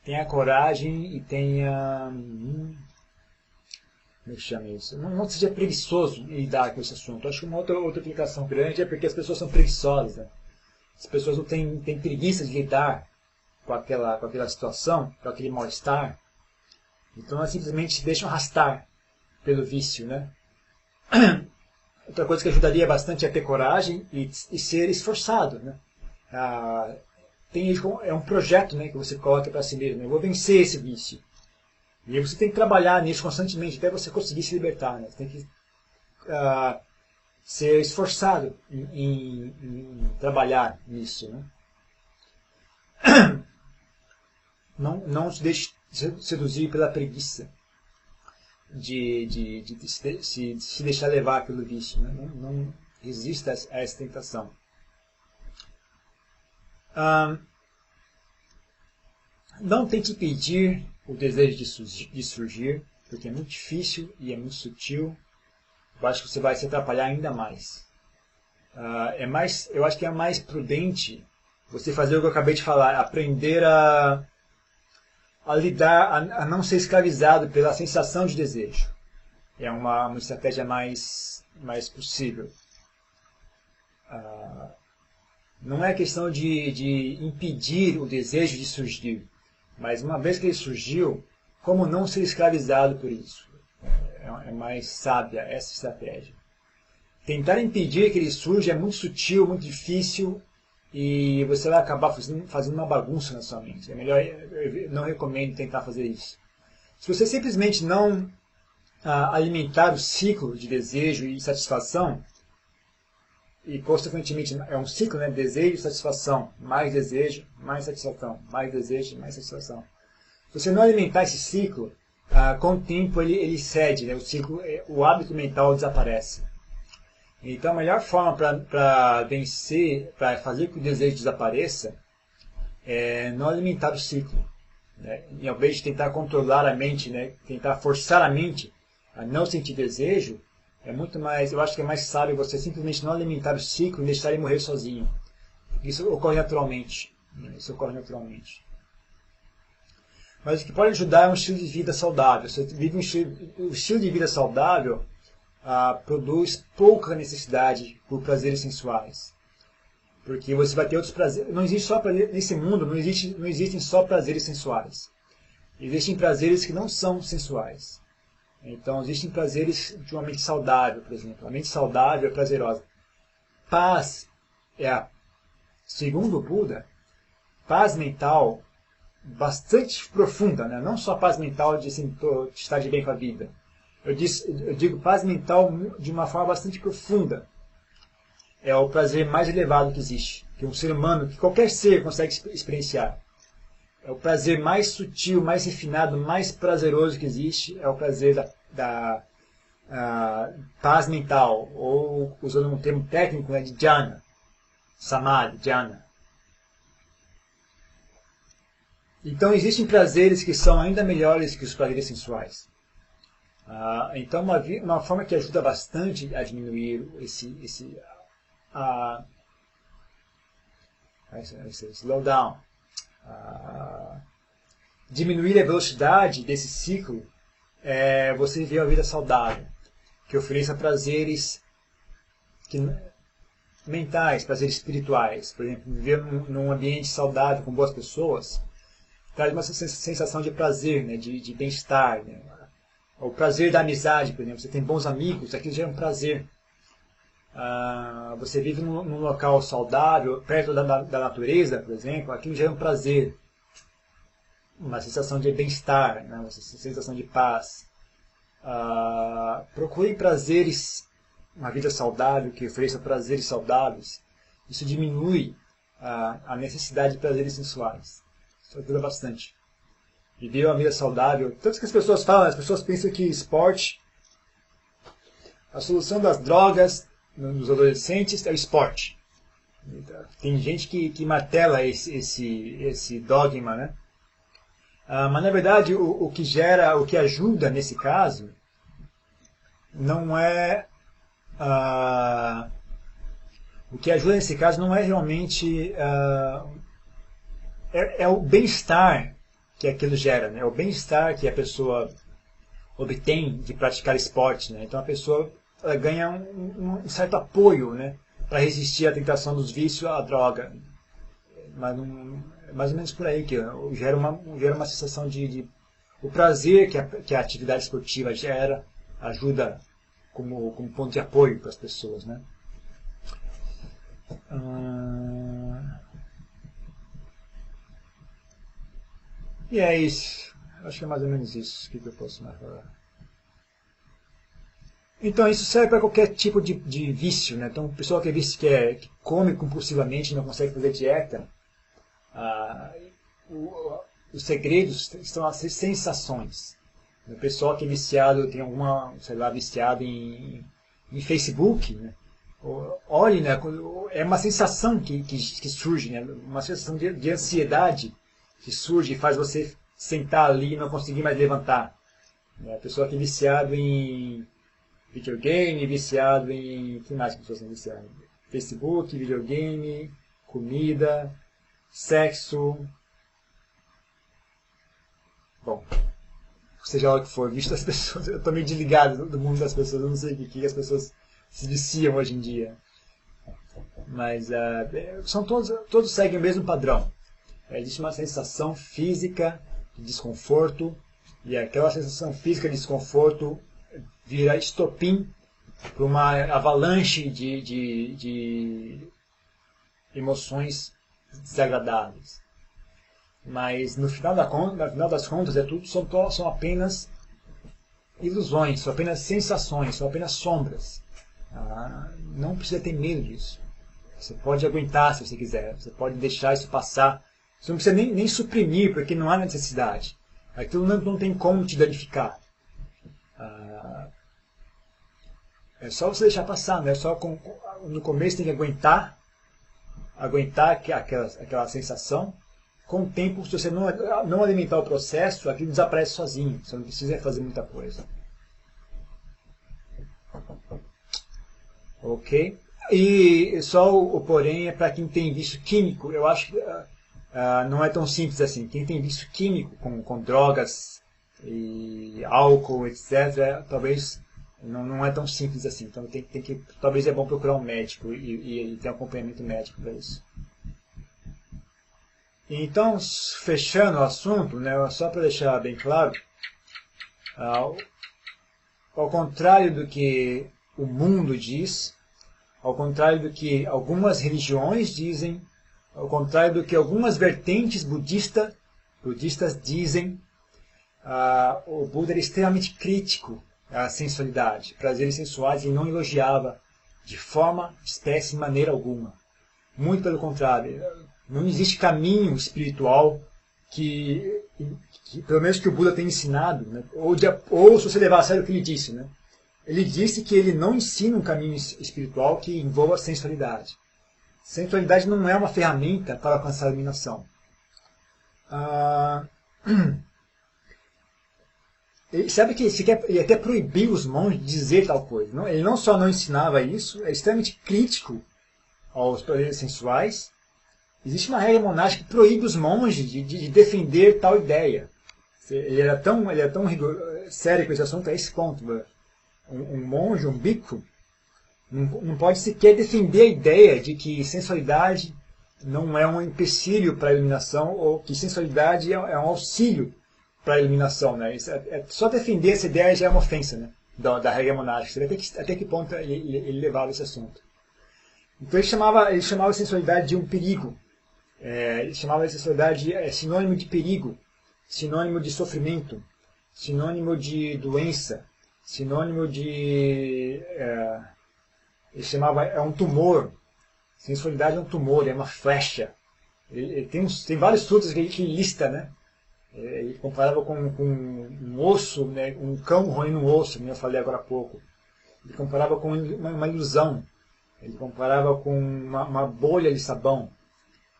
Tenha coragem e tenha... Como é que chama isso? Não seja preguiçoso em lidar com esse assunto. Acho que uma outra implicação grande é porque as pessoas são preguiçosas. Né? As pessoas não têm preguiça de lidar com aquela situação, com aquele mal-estar. Então elas simplesmente se deixam arrastar pelo vício. Né? Outra coisa que ajudaria bastante é ter coragem e ser esforçado. Né? É um projeto, né, que você coloca para si mesmo. Né? Eu vou vencer esse vício. E aí você tem que trabalhar nisso constantemente até você conseguir se libertar. Né? Você tem que ser esforçado em trabalhar nisso. Né? Não se deixe seduzir pela preguiça de se deixar levar pelo vício. Né? Não resista a essa tentação. Não tente impedir o desejo de surgir, porque é muito difícil e é muito sutil. Eu acho que você vai se atrapalhar ainda mais. Eu acho que é mais prudente você fazer o que eu acabei de falar, aprender a lidar, a não ser escravizado pela sensação de desejo. É uma estratégia mais possível. Não é questão de impedir o desejo de surgir, mas uma vez que ele surgiu, como não ser escravizado por isso? É mais sábia essa estratégia. Tentar impedir que ele surja é muito sutil, muito difícil, e você vai acabar fazendo uma bagunça na sua mente. É melhor, eu não recomendo tentar fazer isso. Se você simplesmente não alimentar o ciclo de desejo e satisfação, e consequentemente é um ciclo, né? Desejo e satisfação, mais desejo, mais satisfação, mais desejo, mais satisfação. Se você não alimentar esse ciclo, com o tempo ele cede, né? O hábito mental desaparece. Então a melhor forma para vencer, para fazer com que o desejo desapareça, é não alimentar o ciclo. Né? Em vez de tentar controlar a mente, né? Tentar forçar a mente a não sentir desejo, é muito mais, eu acho que é mais sábio você simplesmente não alimentar o ciclo e deixar ele morrer sozinho. Isso ocorre naturalmente. Né? Isso ocorre naturalmente. Mas o que pode ajudar é um estilo de vida saudável. Você vive um estilo de vida saudável, produz pouca necessidade por prazeres sensuais. Porque você vai ter outros prazeres. Não existe só prazer, nesse mundo não existem só prazeres sensuais. Existem prazeres que não são sensuais. Então existem prazeres de uma mente saudável, por exemplo. A mente saudável é prazerosa. Paz segundo o Buda, paz mental bastante profunda, né? Não só paz mental de assim, estar de bem com a vida. Eu digo paz mental de uma forma bastante profunda. É o prazer mais elevado que existe, que um ser humano, que qualquer ser consegue experienciar. É o prazer mais sutil, mais refinado, mais prazeroso que existe, é o prazer da paz mental, ou usando um termo técnico, né, de jhana, samadhi, jhana. Então existem prazeres que são ainda melhores que os prazeres sensuais. Então uma forma que ajuda bastante a diminuir esse slow down, diminuir a velocidade desse ciclo é você viver uma vida saudável, que ofereça prazeres mentais, prazeres espirituais. Por exemplo, viver num ambiente saudável com boas pessoas traz uma sensação de prazer, né, de bem-estar. Né? O prazer da amizade, por exemplo, você tem bons amigos, aquilo já é um prazer. Você vive num local saudável, perto da natureza, por exemplo, aquilo já é um prazer. Uma sensação de bem-estar, né? Uma sensação de paz. Procure prazeres, uma vida saudável que ofereça prazeres saudáveis. Isso diminui a necessidade de prazeres sensuais. Isso ajuda bastante. Viver uma vida saudável. Tanto que as pessoas falam, as pessoas pensam que esporte, a solução das drogas nos adolescentes é o esporte. Tem gente que martela esse dogma, né? Mas na verdade o que ajuda nesse caso não é o que ajuda nesse caso não é realmente é o bem-estar que aquilo gera, né? É o bem-estar que a pessoa obtém de praticar esporte, né? Então a pessoa ganha um certo apoio, né, para resistir à tentação dos vícios, à droga. Mas mais ou menos por aí que gera uma sensação o prazer que a atividade esportiva gera ajuda como ponto de apoio para as pessoas, né? E é isso. Acho que é mais ou menos isso que eu posso mais falar. Então isso serve para qualquer tipo de vício, né? Então, o pessoal que é vício, que come compulsivamente, não consegue fazer dieta, os segredos estão nas sensações. O pessoal que é viciado, tem alguma, sei lá, viciado em Facebook, né? Olhe, né? É uma sensação que surge, né? Uma sensação de ansiedade que surge e faz você sentar ali e não conseguir mais levantar. A pessoa que é viciado em videogame, viciado em... que mais que pessoas são viciadas? Facebook, videogame, comida, sexo. Bom, seja lá o que for, visto as pessoas, eu estou meio desligado do mundo das pessoas, eu não sei o que as pessoas se viciam hoje em dia. Mas todos seguem o mesmo padrão. Existe uma sensação física de desconforto, e aquela sensação física de desconforto vira estopim para uma avalanche de emoções desagradáveis. Mas no final das contas, são apenas ilusões, são apenas sensações, são apenas sombras. Não precisa ter medo disso. Você pode aguentar se você quiser, você pode deixar isso passar. Você não precisa nem suprimir, porque não há necessidade. Aquilo não tem como te danificar. É só você deixar passar, né? No começo tem que aguentar aquela sensação. Com o tempo, se você não alimentar o processo, aquilo desaparece sozinho. Você não precisa fazer muita coisa. Ok? E só o porém é para quem tem vício químico. Eu acho que não é tão simples assim. Quem tem vício químico com drogas e álcool, etc., talvez não é tão simples assim. Então talvez é bom procurar um médico e ter um acompanhamento médico para isso. Então, fechando o assunto, né, só para deixar bem claro, ao contrário do que o mundo diz, ao contrário do que algumas religiões dizem, ao contrário do que algumas vertentes budistas dizem, o Buda era extremamente crítico à sensualidade, prazeres sensuais, e não elogiava de forma, espécie, maneira alguma. Muito pelo contrário. Não existe caminho espiritual que pelo menos que o Buda tenha ensinado, né? Ou se você levar a sério o que ele disse, né? Ele disse que ele não ensina um caminho espiritual que envolva sensualidade. Sensualidade não é uma ferramenta para alcançar a iluminação. Sabe que ele até proibiu os monges de dizer tal coisa. Ele não só não ensinava isso, é extremamente crítico aos prazeres sensuais. Existe uma regra monástica que proíbe os monges de defender tal ideia. Ele era tão sério com esse assunto a esse ponto. Um monge, um bhikkhu, não pode sequer defender a ideia de que sensualidade não é um empecilho para a iluminação, ou que sensualidade é um auxílio para a iluminação. Né? Só defender essa ideia já é uma ofensa, né? da regra monástica. Até que ponto ele levava esse assunto. Então ele chamava a sensualidade de um perigo. Ele chamava a sensualidade sinônimo de perigo, sinônimo de sofrimento, sinônimo de doença, sinônimo de... ele chamava, um tumor. Sensualidade é um tumor, é uma flecha. Ele tem vários frutos que ele lista, né? Ele comparava com um osso, né? Um cão roendo um osso, como eu falei agora há pouco. Ele comparava com uma ilusão. Ele comparava com uma bolha de sabão.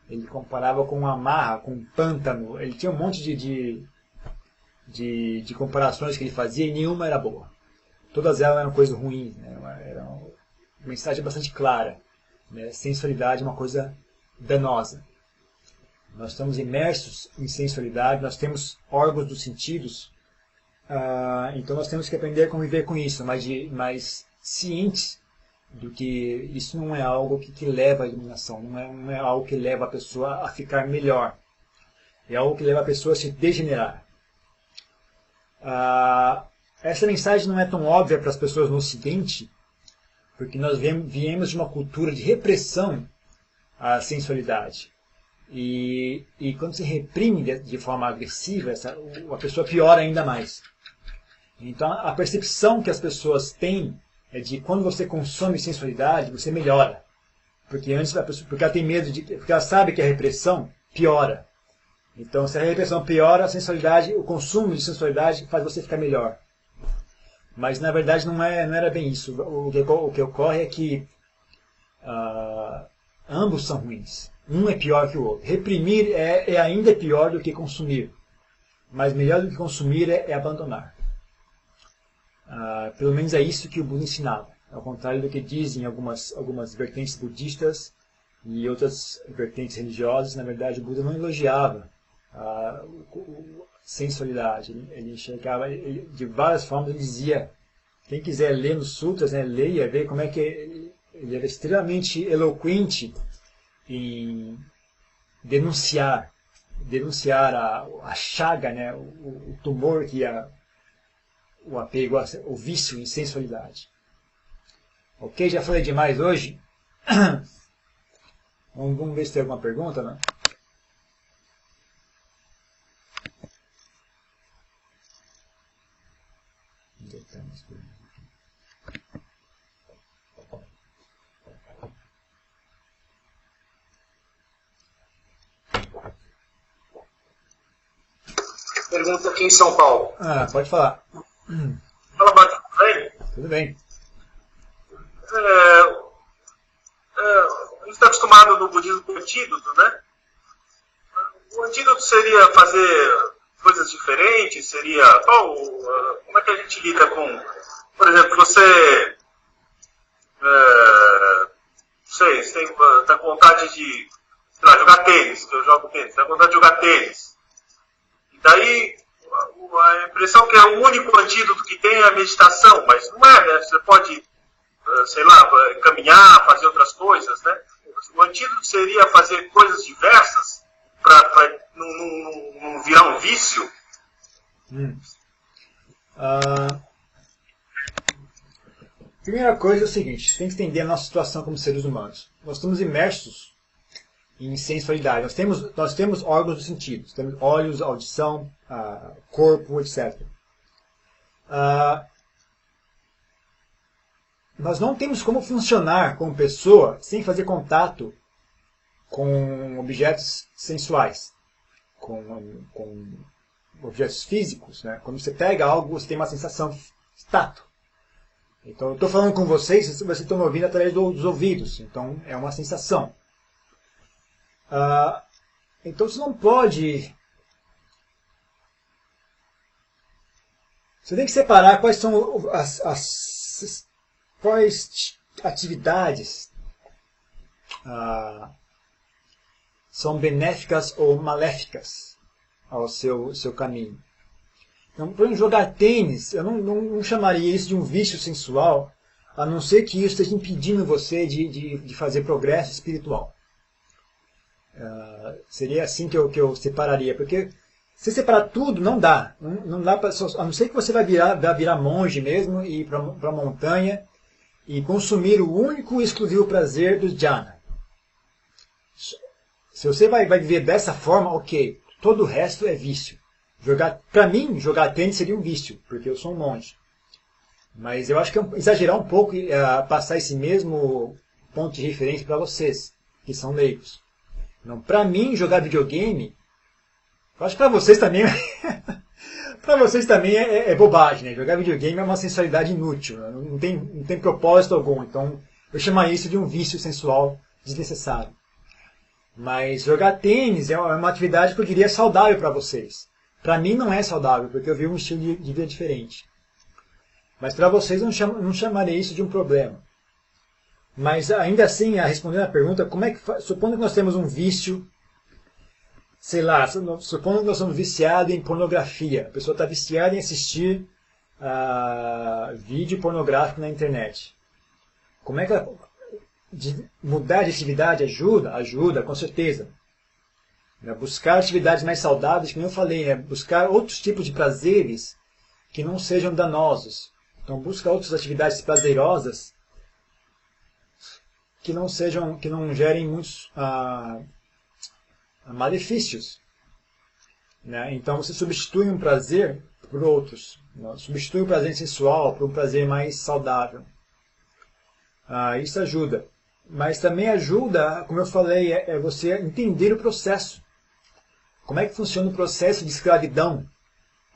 Ele comparava com uma marra, com um pântano. Ele tinha um monte de comparações que ele fazia e nenhuma era boa. Todas elas eram coisas ruins. Né? Era uma mensagem bastante clara. Né? Sensualidade é uma coisa danosa. Nós estamos imersos em sensualidade, nós temos órgãos dos sentidos, então nós temos que aprender a conviver com isso, mas cientes do que isso não é algo que leva à iluminação, não é algo que leva a pessoa a ficar melhor, é algo que leva a pessoa a se degenerar. Essa mensagem não é tão óbvia para as pessoas no Ocidente, porque nós viemos de uma cultura de repressão à sensualidade. E quando se reprime de forma agressiva, a pessoa piora ainda mais. Então a percepção que as pessoas têm é de quando você consome sensualidade, você melhora. Porque porque ela tem medo porque ela sabe que a repressão piora. Então se a repressão piora, a sensualidade, o consumo de sensualidade faz você ficar melhor. Mas na verdade não era bem isso. O que ocorre é que ambos são ruins. Um é pior que o outro. Reprimir é ainda pior do que consumir. Mas melhor do que consumir é abandonar. Pelo menos é isso que o Buda ensinava. Ao contrário do que dizem algumas vertentes budistas e outras vertentes religiosas, na verdade o Buda não elogiava a sensualidade. Ele enxergava, de várias formas, ele dizia, quem quiser ler nos sutras, né, leia, ver como é que ele era extremamente eloquente em denunciar a chaga, né, o tumor que é o apego, o vício em sensualidade. Ok? Já falei demais hoje. Vamos ver se tem alguma pergunta, né? Pergunta aqui em São Paulo. Pode falar. Fala, Marcos, tudo bem? Tudo bem. a gente está acostumado no budismo com o antídoto, né? O antídoto seria fazer coisas diferentes, seria... como é que a gente lida com... Por exemplo, você... você está com vontade de jogar tênis, que eu jogo tênis, está com vontade de jogar tênis. E daí, a impressão que é o único antídoto que tem é a meditação, mas não é, né? Você pode, sei lá, caminhar, fazer outras coisas, né? O antídoto seria fazer coisas diversas para não virar um vício. Primeira coisa é o seguinte, tem que entender a nossa situação como seres humanos. Nós estamos imersos em sensualidade. Nós temos órgãos dos sentidos. Temos olhos, audição, corpo, etc. Nós não temos como funcionar como pessoa sem fazer contato com objetos sensuais, com objetos físicos, né? Quando você pega algo, você tem uma sensação de tato. Então, eu estou falando com vocês, vocês estão me ouvindo através dos ouvidos. Então, é uma sensação. Então, você não pode... Você tem que separar quais são quais atividades são benéficas ou maléficas ao seu caminho. Então, por exemplo, jogar tênis, eu não chamaria isso de um vício sensual, a não ser que isso esteja impedindo você de fazer progresso espiritual. Seria assim que eu separaria, porque se separar tudo, não dá. Não dá pra, a não ser que você vai virar monge mesmo, e ir para a montanha e consumir o único e exclusivo prazer do jhana. Se você vai viver dessa forma, ok. Todo o resto é vício. Para mim, jogar tênis seria um vício, porque eu sou um monge. Mas eu acho que é exagerar um pouco passar esse mesmo ponto de referência para vocês, que são leigos. Para mim, jogar videogame, eu acho que para vocês também, para vocês também é bobagem, né? Jogar videogame é uma sensualidade inútil, né? Não tem propósito algum. Então, eu chamaria isso de um vício sensual desnecessário. Mas jogar tênis é uma atividade que eu diria saudável para vocês. Para mim não é saudável, porque eu vivo um estilo de vida diferente. Mas para vocês eu não chamaria isso de um problema. Mas ainda assim, respondendo a pergunta, supondo que nós temos um vício, sei lá, supondo que nós somos viciados em pornografia. A pessoa está viciada em assistir vídeo pornográfico na internet. Como é que ela... mudar de atividade ajuda? Ajuda, com certeza. Buscar atividades mais saudáveis, como eu falei, buscar outros tipos de prazeres que não sejam danosos. Então busca outras atividades prazerosas que não gerem muitos malefícios. Né? Então você substitui um prazer por outros. Substitui o prazer sensual por um prazer mais saudável. Isso ajuda. Mas também ajuda, como eu falei, é você entender o processo. Como é que funciona o processo de escravidão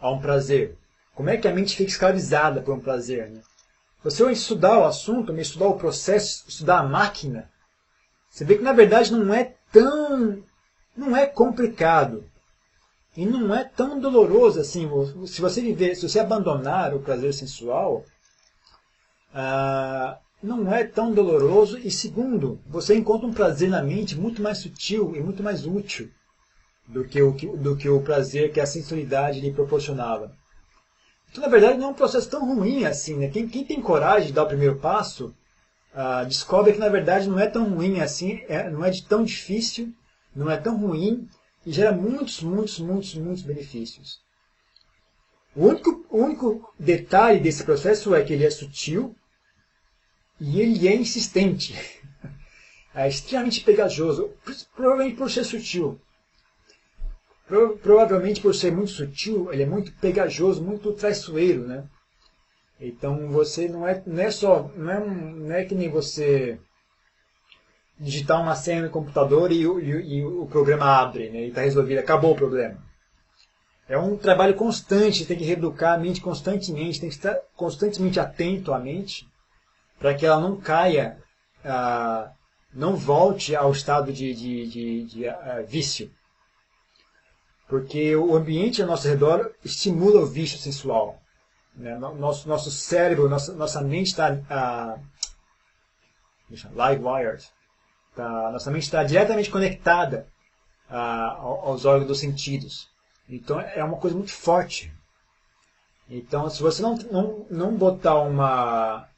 a um prazer? Como é que a mente fica escravizada por um prazer? Né? Você vai estudar o assunto, estudar o processo, estudar a máquina, você vê que na verdade não é complicado. E não é tão doloroso assim. Se você abandonar o prazer sensual, não é tão doloroso. E segundo, você encontra um prazer na mente muito mais sutil e muito mais útil do que o prazer que a sensualidade lhe proporcionava. Então, na verdade, não é um processo tão ruim assim. Né? Quem tem coragem de dar o primeiro passo, descobre que, na verdade, não é tão ruim assim, não é tão difícil, não é tão ruim, e gera muitos benefícios. O único detalhe desse processo é que ele é sutil e ele é insistente. É extremamente pegajoso, provavelmente por ser sutil. Provavelmente por ser muito sutil, ele é muito pegajoso, muito traiçoeiro, né? Então você não é que nem você digitar uma senha no computador e o programa abre, né? E está resolvido, acabou o problema. É um trabalho constante, tem que reeducar a mente constantemente, tem que estar constantemente atento à mente para que ela não caia, não volte ao estado de vício. Porque o ambiente ao nosso redor estimula o vício sensual. Né? Nosso cérebro, nossa mente está live wired. Nossa mente está diretamente conectada aos órgãos dos sentidos. Então é uma coisa muito forte. Então se você não botar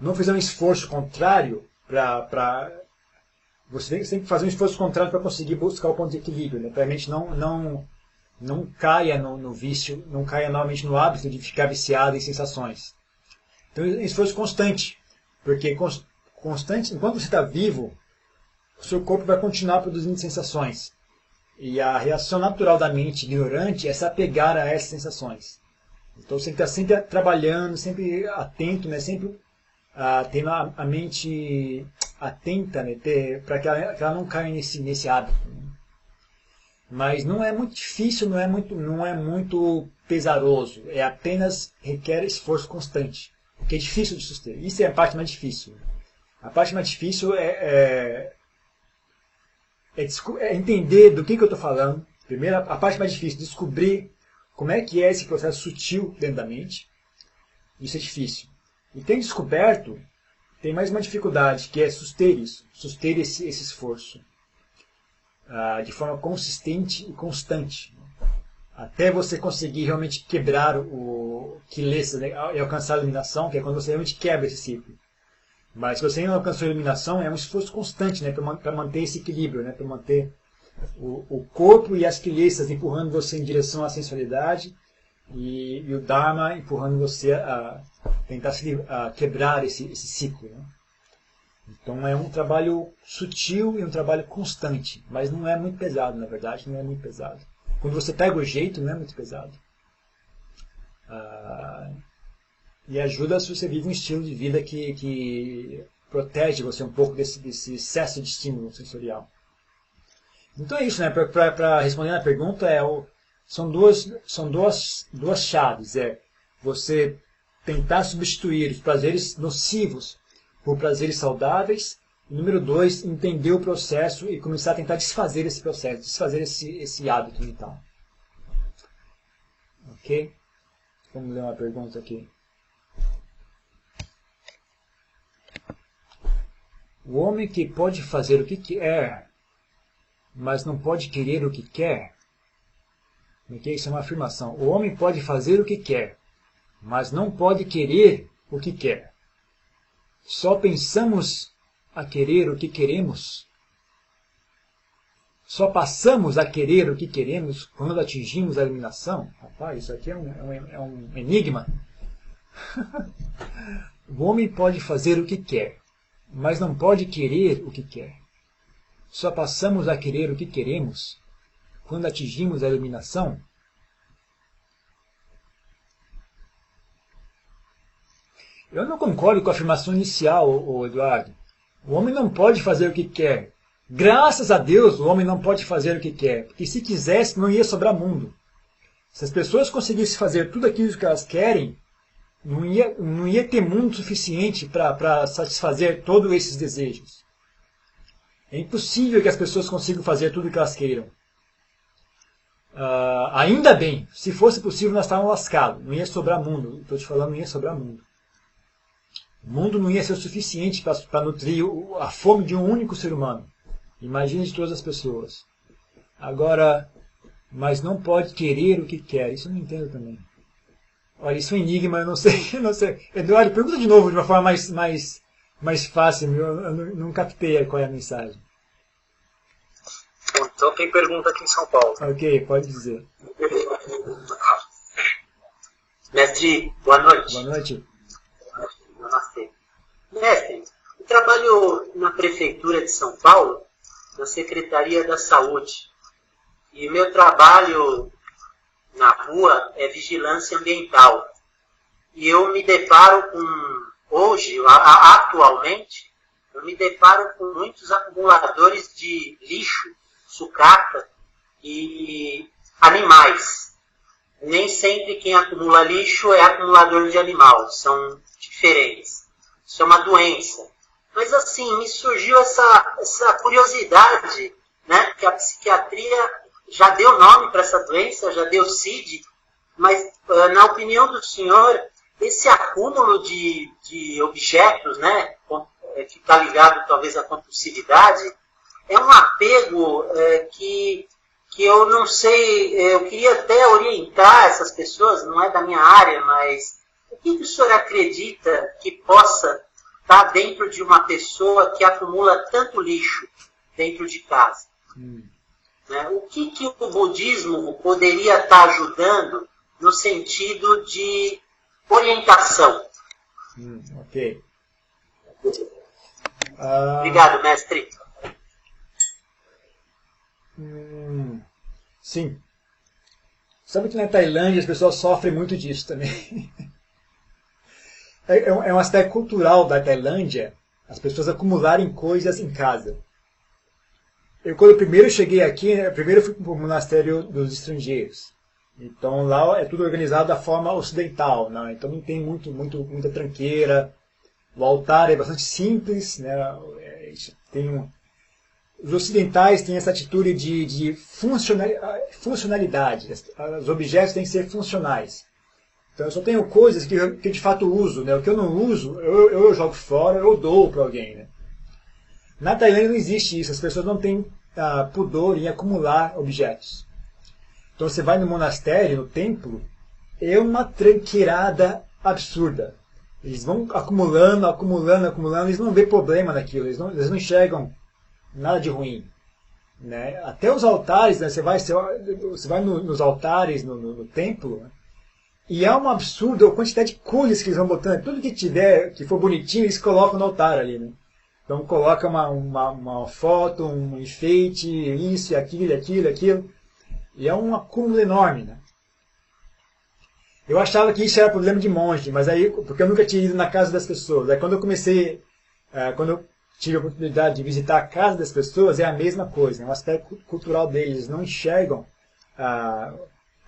não fizer um esforço contrário você tem que fazer um esforço contrário para conseguir buscar o ponto de equilíbrio, né? Para a mente não caia no vício, não caia novamente no hábito de ficar viciada em sensações. Então é um esforço constante, porque constante, enquanto você está vivo, o seu corpo vai continuar produzindo sensações. E a reação natural da mente ignorante é se apegar a essas sensações. Então você tem que estar sempre trabalhando, sempre atento, né? Sempre tendo a mente atenta, né? Para que ela não caia nesse hábito. Né? Mas não é muito difícil, não é muito pesaroso. É apenas requer esforço constante. Porque é difícil de suster. Isso é a parte mais difícil. A parte mais difícil é entender do que eu estou falando. Primeiro, a parte mais difícil, descobrir como é que é esse processo sutil dentro da mente. Isso é difícil. E tem descoberto, tem mais uma dificuldade, que é suster isso. Suster esse esforço. De forma consistente e constante. Até você conseguir realmente quebrar o kilesa, né, e alcançar a iluminação, que é quando você realmente quebra esse ciclo. Mas se você não alcançou a iluminação, é um esforço constante, né, para manter esse equilíbrio, né, para manter o corpo e as kilesas empurrando você em direção à sensualidade e o Dharma empurrando você a tentar quebrar esse ciclo. Né. Então é um trabalho sutil e um trabalho constante, mas não é muito pesado, na verdade, não é muito pesado. Quando você pega o jeito, não é muito pesado. E ajuda se você vive um estilo de vida que protege você um pouco desse excesso de estímulo sensorial. Então é isso, né? Para responder a pergunta, são duas chaves. Você tentar substituir os prazeres nocivos por prazeres saudáveis. E número 2, entender o processo e começar a tentar desfazer esse processo, desfazer esse hábito mental. Ok? Vamos ler uma pergunta aqui. O homem que pode fazer o que quer, mas não pode querer o que quer. Isso é uma afirmação. O homem pode fazer o que quer, mas não pode querer o que quer. Só pensamos a querer o que queremos. Só passamos a querer o que queremos quando atingimos a iluminação. Rapaz, isso aqui é um enigma. O homem pode fazer o que quer, mas não pode querer o que quer. Só passamos a querer o que queremos quando atingimos a iluminação. Eu não concordo com a afirmação inicial, Eduardo. O homem não pode fazer o que quer. Graças a Deus, o homem não pode fazer o que quer. Porque se quisesse, não ia sobrar mundo. Se as pessoas conseguissem fazer tudo aquilo que elas querem, não ia ter mundo suficiente para satisfazer todos esses desejos. É impossível que as pessoas consigam fazer tudo o que elas queiram. Ainda bem, se fosse possível, nós estávamos lascados. Não ia sobrar mundo. Estou te falando, não ia sobrar mundo. O mundo não ia ser o suficiente para nutrir a fome de um único ser humano. Imagine de todas as pessoas. Agora, mas não pode querer o que quer. Isso eu não entendo também. Olha, isso é um enigma, eu não sei. Eduardo, pergunta de novo de uma forma mais fácil. Eu não captei qual é a mensagem. Então tem pergunta aqui em São Paulo. Ok, pode dizer. Mestre, boa noite. Boa noite. Mestre, eu trabalho na Prefeitura de São Paulo, na Secretaria da Saúde. E meu trabalho na rua é vigilância ambiental. E eu me deparo hoje, atualmente, eu me deparo com muitos acumuladores de lixo, sucata e animais. nem sempre quem acumula lixo é acumulador de animal, são diferentes. Isso é uma doença. Mas assim, me surgiu essa curiosidade, né, que a psiquiatria já deu nome para essa doença, já deu CID, mas na opinião do senhor, esse acúmulo de objetos, né, que está ligado talvez à compulsividade, é um apego que eu não sei, eu queria até orientar essas pessoas, não é da minha área, mas o que o senhor acredita que possa estar dentro de uma pessoa que acumula tanto lixo dentro de casa? Né? O que o budismo poderia estar ajudando no sentido de orientação? Ok. Obrigado, mestre. Sim. Sabe que na Tailândia as pessoas sofrem muito disso também. É um aspecto cultural da Tailândia as pessoas acumularem coisas em casa. Quando eu primeiro cheguei aqui, primeiro fui para o monastério dos estrangeiros. Então lá é tudo organizado da forma ocidental, né? Então não tem muita tranqueira. O altar é bastante simples, né? Os ocidentais têm essa atitude de funcionalidade. Os objetos têm que ser funcionais. Então eu só tenho coisas que eu de fato uso, né? O que eu não uso, eu jogo fora, eu dou para alguém, né? Na Tailândia não existe isso, as pessoas não têm pudor em acumular objetos. Então você vai no monastério, no templo, é uma tranqueirada absurda. Eles vão acumulando, eles não vêem problema naquilo, eles não enxergam nada de ruim. Né? Até os altares, né? Você vai nos altares, no templo, né? E é uma absurda a quantidade de coisas que eles vão botando. Tudo que tiver, que for bonitinho, eles colocam no altar ali. Né? Então coloca uma foto, um enfeite, isso, aquilo. E é um acúmulo enorme. Né? Eu achava que isso era problema de monge, mas aí, porque eu nunca tinha ido na casa das pessoas. Aí quando eu comecei, quando eu tive a oportunidade de visitar a casa das pessoas, é a mesma coisa. É um aspecto cultural deles. Eles não enxergam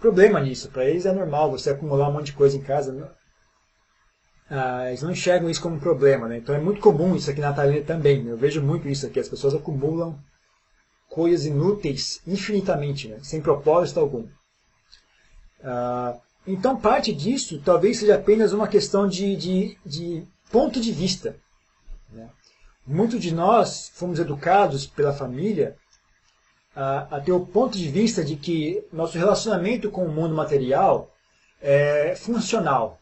problema nisso. Para eles é normal você acumular um monte de coisa em casa. Né? Eles não enxergam isso como um problema. Né? Então é muito comum isso aqui na Tailândia também. Né? Eu vejo muito isso aqui. As pessoas acumulam coisas inúteis infinitamente, né? Sem propósito algum. Então parte disso talvez seja apenas uma questão de ponto de vista. Né? Muitos de nós fomos educados pela família a ter o ponto de vista de que nosso relacionamento com o mundo material é funcional.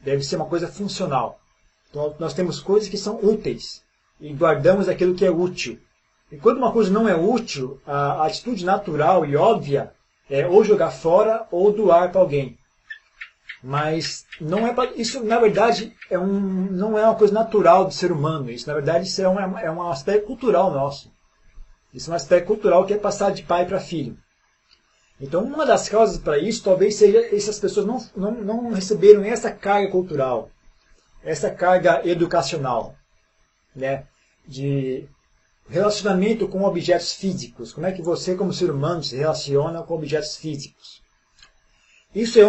Deve ser uma coisa funcional. Então nós temos coisas que são úteis e guardamos aquilo que é útil. E quando uma coisa não é útil, a atitude natural e óbvia é ou jogar fora ou doar para alguém. Mas não é isso, na verdade, não é uma coisa natural do ser humano. Isso, na verdade, isso é um aspecto cultural nosso. Isso é um aspecto cultural que é passado de pai para filho. Então, uma das causas para isso talvez seja essas pessoas não receberam essa carga cultural, essa carga educacional, né, de relacionamento com objetos físicos. Como é que você, como ser humano, se relaciona com objetos físicos? Isso é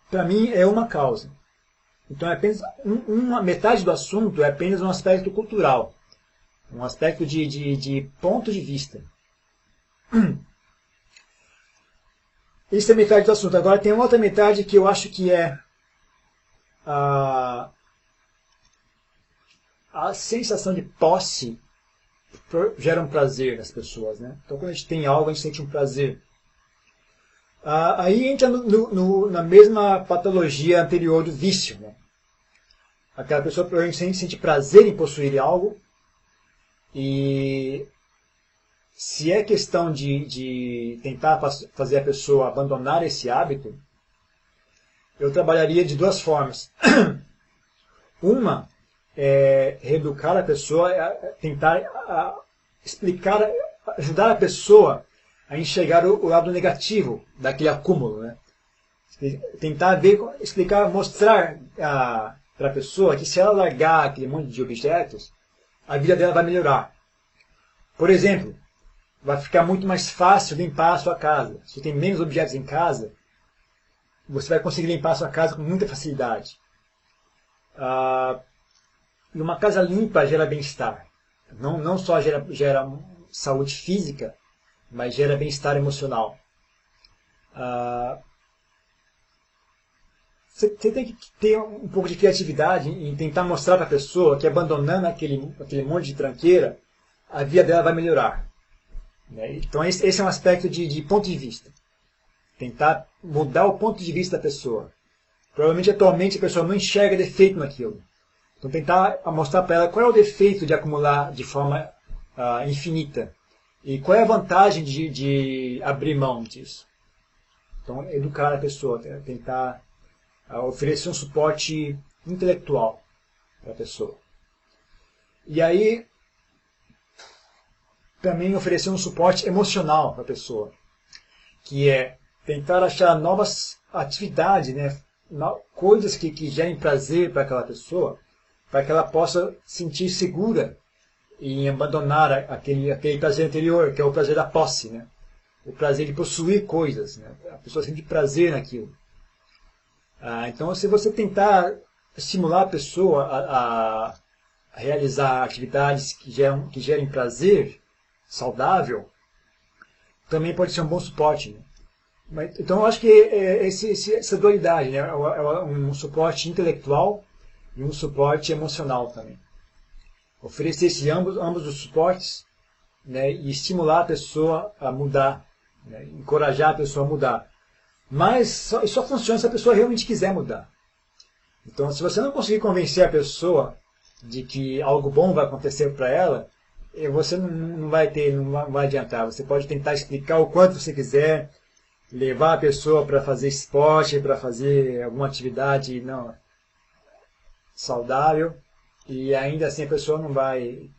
para mim, é uma causa. Então, é apenas uma metade do assunto é apenas um aspecto cultural. Um aspecto de ponto de vista. Isso é metade do assunto. Agora tem uma outra metade que eu acho que é a sensação de posse gera um prazer nas pessoas. Né? Então quando a gente tem algo, a gente sente um prazer. Aí entra na mesma patologia anterior do vício. Né? Aquela pessoa provavelmente sente prazer em possuir algo. E se é questão de tentar fazer a pessoa abandonar esse hábito, eu trabalharia de duas formas. Uma é reeducar a pessoa, tentar explicar, ajudar a pessoa a enxergar o lado negativo daquele acúmulo. Né? Tentar explicar, mostrar para a pessoa que se ela largar aquele monte de objetos, a vida dela vai melhorar. Por exemplo, vai ficar muito mais fácil limpar a sua casa. Se tem menos objetos em casa, você vai conseguir limpar a sua casa com muita facilidade. E uma casa limpa gera bem-estar. Não só gera saúde física, mas gera bem-estar emocional. Você tem que ter um pouco de criatividade em tentar mostrar para a pessoa que abandonando aquele monte de tranqueira, a vida dela vai melhorar. Então esse é um aspecto de ponto de vista. Tentar mudar o ponto de vista da pessoa. Provavelmente atualmente a pessoa não enxerga defeito naquilo. Então tentar mostrar para ela qual é o defeito de acumular de forma infinita. E qual é a vantagem de abrir mão disso. Então educar a pessoa, tentar oferecer um suporte intelectual para a pessoa. E aí também oferecer um suporte emocional para a pessoa, que é tentar achar novas atividades, coisas que gerem prazer para aquela pessoa, para que ela possa sentir segura em abandonar aquele prazer anterior, que é o prazer da posse, o prazer de possuir coisas. A pessoa sente prazer naquilo. Então, se você tentar estimular a pessoa a realizar atividades que gerem prazer saudável, também pode ser um bom suporte. Então, eu acho que essa dualidade, é um suporte intelectual e um suporte emocional também. Oferecer ambos os suportes, e estimular a pessoa a mudar, encorajar a pessoa a mudar. Mas só funciona se a pessoa realmente quiser mudar. Então, se você não conseguir convencer a pessoa de que algo bom vai acontecer para ela, você não vai adiantar. Você pode tentar explicar o quanto você quiser, levar a pessoa para fazer esporte, para fazer alguma atividade saudável, e ainda assim a pessoa não vai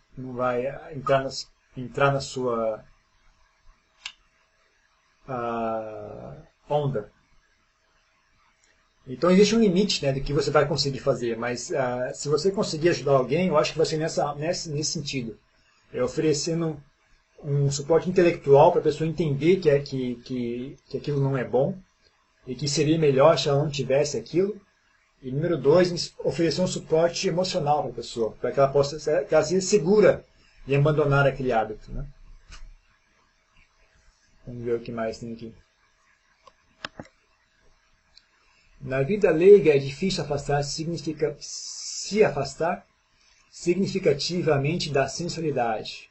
entrar na sua onda. Então existe um limite do que você vai conseguir fazer, mas se você conseguir ajudar alguém, eu acho que vai ser nesse sentido. Oferecendo um suporte intelectual para a pessoa entender que aquilo não é bom e que seria melhor se ela não tivesse aquilo. E número 2, oferecer um suporte emocional para a pessoa, para que ela seja segura em abandonar aquele hábito. Vamos ver o que mais tem aqui. Na vida leiga é difícil se afastar significativamente da sensualidade.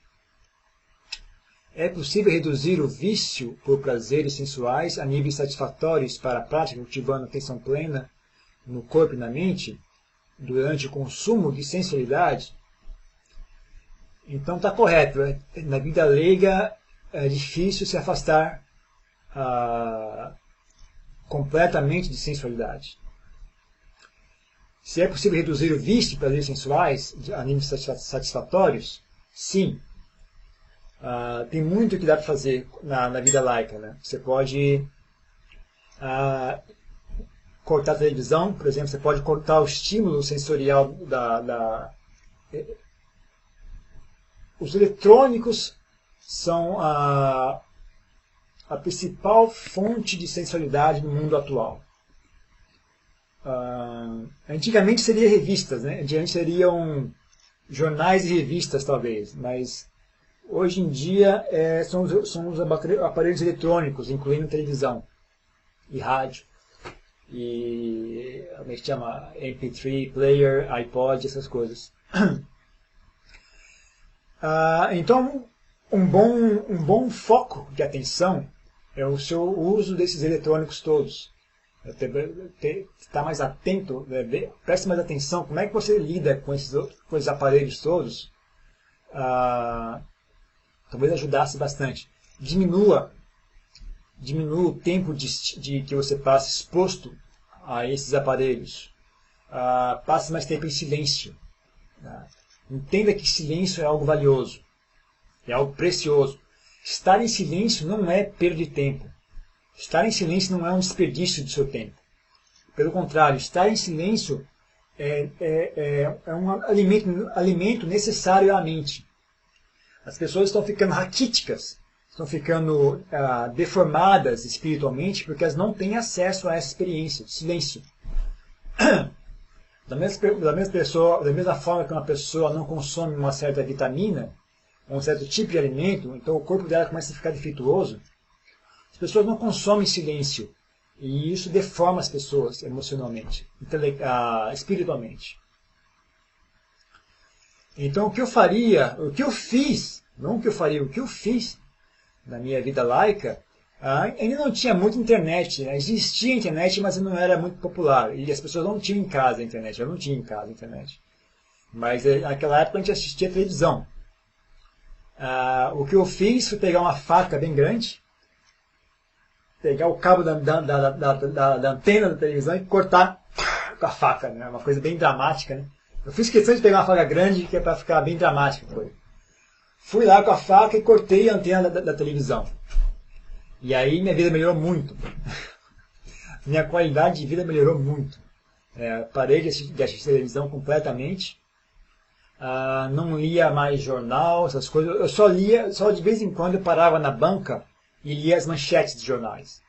É possível reduzir o vício por prazeres sensuais a níveis satisfatórios para a prática cultivando atenção plena no corpo e na mente durante o consumo de sensualidade? Então está correto. Na vida leiga é difícil se afastar completamente de sensualidade. Se é possível reduzir o vício de prazeres sensuais a níveis satisfatórios, sim. Tem muito que dá para fazer na vida laica. Você pode cortar a televisão, por exemplo, você pode cortar o estímulo sensorial Os eletrônicos são a principal fonte de sensualidade no mundo atual. Antigamente seria revistas, Antigamente seriam jornais e revistas, talvez, mas hoje em dia são os aparelhos eletrônicos, incluindo televisão e rádio, e como é que chama? MP3 player, iPod, essas coisas. Então, um bom foco de atenção é o seu uso desses eletrônicos todos. Estar mais atento, preste mais atenção, como é que você lida com esses aparelhos todos, talvez ajudasse bastante. Diminua o tempo que você passa exposto a esses aparelhos. Passe mais tempo em silêncio. Entenda que silêncio é algo valioso, é algo precioso. Estar em silêncio não é perda de tempo. Estar em silêncio não é um desperdício do seu tempo. Pelo contrário, estar em silêncio é um alimento necessário à mente. As pessoas estão ficando raquíticas, estão ficando deformadas espiritualmente porque elas não têm acesso a essa experiência de silêncio. Da mesma forma que uma pessoa não consome uma certa vitamina, um certo tipo de alimento, então o corpo dela começa a ficar defeituoso, as pessoas não consomem silêncio. E isso deforma as pessoas emocionalmente, espiritualmente. Então o que eu fiz na minha vida laica, ainda não tinha muita internet. Existia internet, mas não era muito popular. E as pessoas não tinham em casa a internet. Eu não tinha em casa a internet. Mas naquela época a gente assistia televisão. O que eu fiz foi pegar uma faca bem grande, pegar o cabo da antena da televisão e cortar com a faca, né? Uma coisa bem dramática, né? Eu fiz questão de pegar uma faca grande, que é para ficar bem dramática. Fui lá com a faca e cortei a antena da televisão. E aí minha vida melhorou muito. Minha qualidade de vida melhorou muito. Parei de assistir televisão completamente. Não lia mais jornal, essas coisas. Eu só de vez em quando eu parava na banca e lia as manchetes de jornais.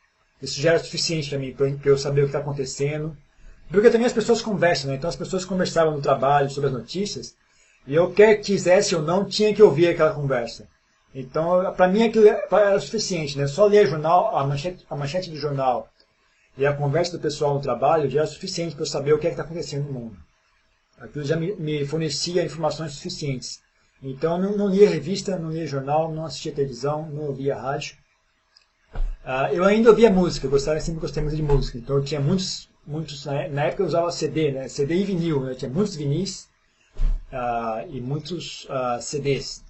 Isso já era suficiente para mim, para eu saber o que está acontecendo. Porque também as pessoas conversam, né? Então as pessoas conversavam no trabalho sobre as notícias, e eu, quer quisesse ou não, tinha que ouvir aquela conversa. Então, para mim aquilo era suficiente, né? Só ler jornal, a manchete do jornal e a conversa do pessoal no trabalho já era suficiente para eu saber o que está acontecendo no mundo. Aquilo já me fornecia informações suficientes. Então, não lia revista, não lia jornal, não assistia televisão, não ouvia rádio. Eu ainda ouvia música, eu sempre gostei muito de música. Então eu tinha muitos na época eu usava CD, né? CD e vinil, né? Eu tinha muitos vinis e muitos CDs.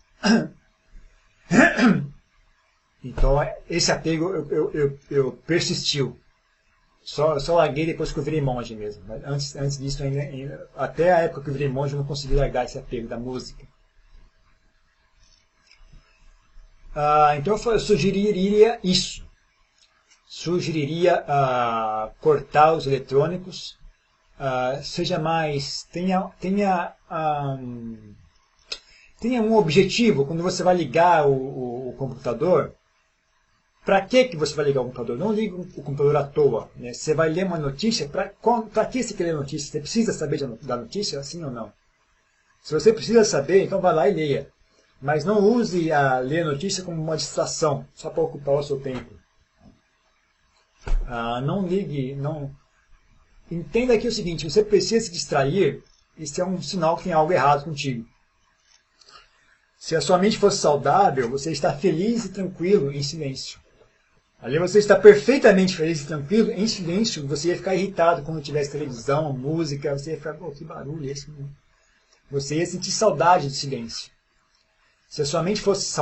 Então esse apego eu persistiu. Só larguei depois que eu virei monge mesmo. Mas antes disso, até a época que eu virei monge, eu não consegui largar esse apego da música. Então eu sugeriria isso. Sugeriria cortar os eletrônicos, tenha um objetivo quando você vai ligar o computador. Para que você vai ligar o computador? Não liga o computador à toa, né? Você vai ler uma notícia, para que você quer ler notícia? Você precisa saber da notícia, sim ou não? Se você precisa saber, então vá lá e leia. Mas não use ler a notícia como uma distração, só para ocupar o seu tempo. Não ligue, não. Entenda que é o seguinte: você precisa se distrair, isso é um sinal que tem algo errado contigo. Se a sua mente fosse saudável, você está feliz e tranquilo em silêncio. Ali você está perfeitamente feliz e tranquilo em silêncio, você ia ficar irritado quando tivesse televisão, música, você ia ficar, que barulho é esse? Você ia sentir saudade do silêncio. Se a sua mente fosse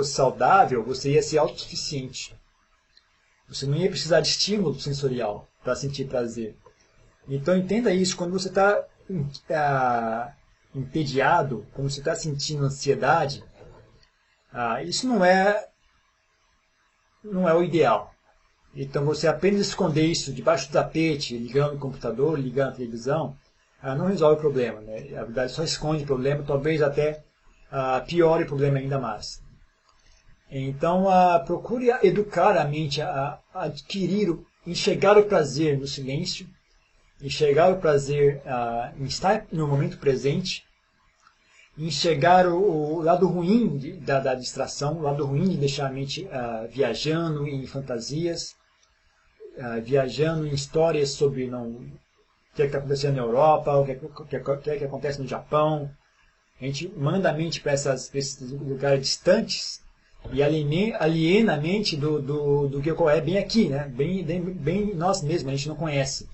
saudável, você ia ser autossuficiente. Você não ia precisar de estímulo sensorial para sentir prazer. Então entenda isso, quando você está entediado, quando você está sentindo ansiedade, isso não é o ideal. Então você apenas esconder isso debaixo do tapete, ligando o computador, ligando a televisão, não resolve o problema, né? Na verdade só esconde o problema, talvez até piore o problema ainda mais. Então procure educar a mente a enxergar o prazer no silêncio, enxergar o prazer em estar no momento presente, enxergar o lado ruim da distração, o lado ruim de deixar a mente viajando em fantasias, viajando em histórias sobre o que está acontecendo na Europa, o que acontece no Japão. A gente manda a mente para esses lugares distantes e aliena a mente do que é bem aqui, né? bem nós mesmos, a gente não conhece.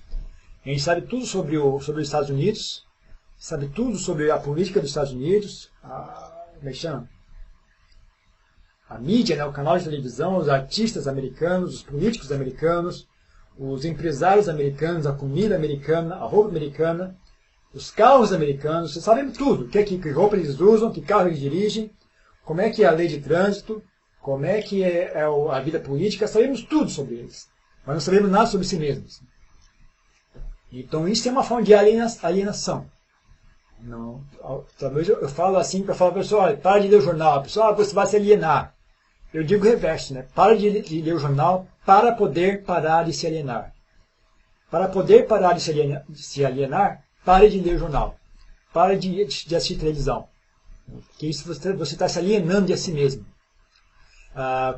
A gente sabe tudo sobre os Estados Unidos, sabe tudo sobre a política dos Estados Unidos, como é que chama? A mídia, né? O canal de televisão, os artistas americanos, os políticos americanos, os empresários americanos, a comida americana, a roupa americana, os carros americanos, vocês sabem tudo. Que roupa eles usam, que carro eles dirigem, como é que é a lei de trânsito, como é que é a vida política, sabemos tudo sobre eles. Mas não sabemos nada sobre si mesmos. Então isso é uma forma de alienação. Não, talvez eu falo assim para falar para a pessoa: olha, para de ler o jornal. A pessoa, você vai se alienar. eu digo o reverso, né? Para de ler o jornal para poder parar de se alienar. Para poder parar de se alienar, pare de ler o jornal. Pare de assistir televisão. Porque isso você está se alienando de si mesmo.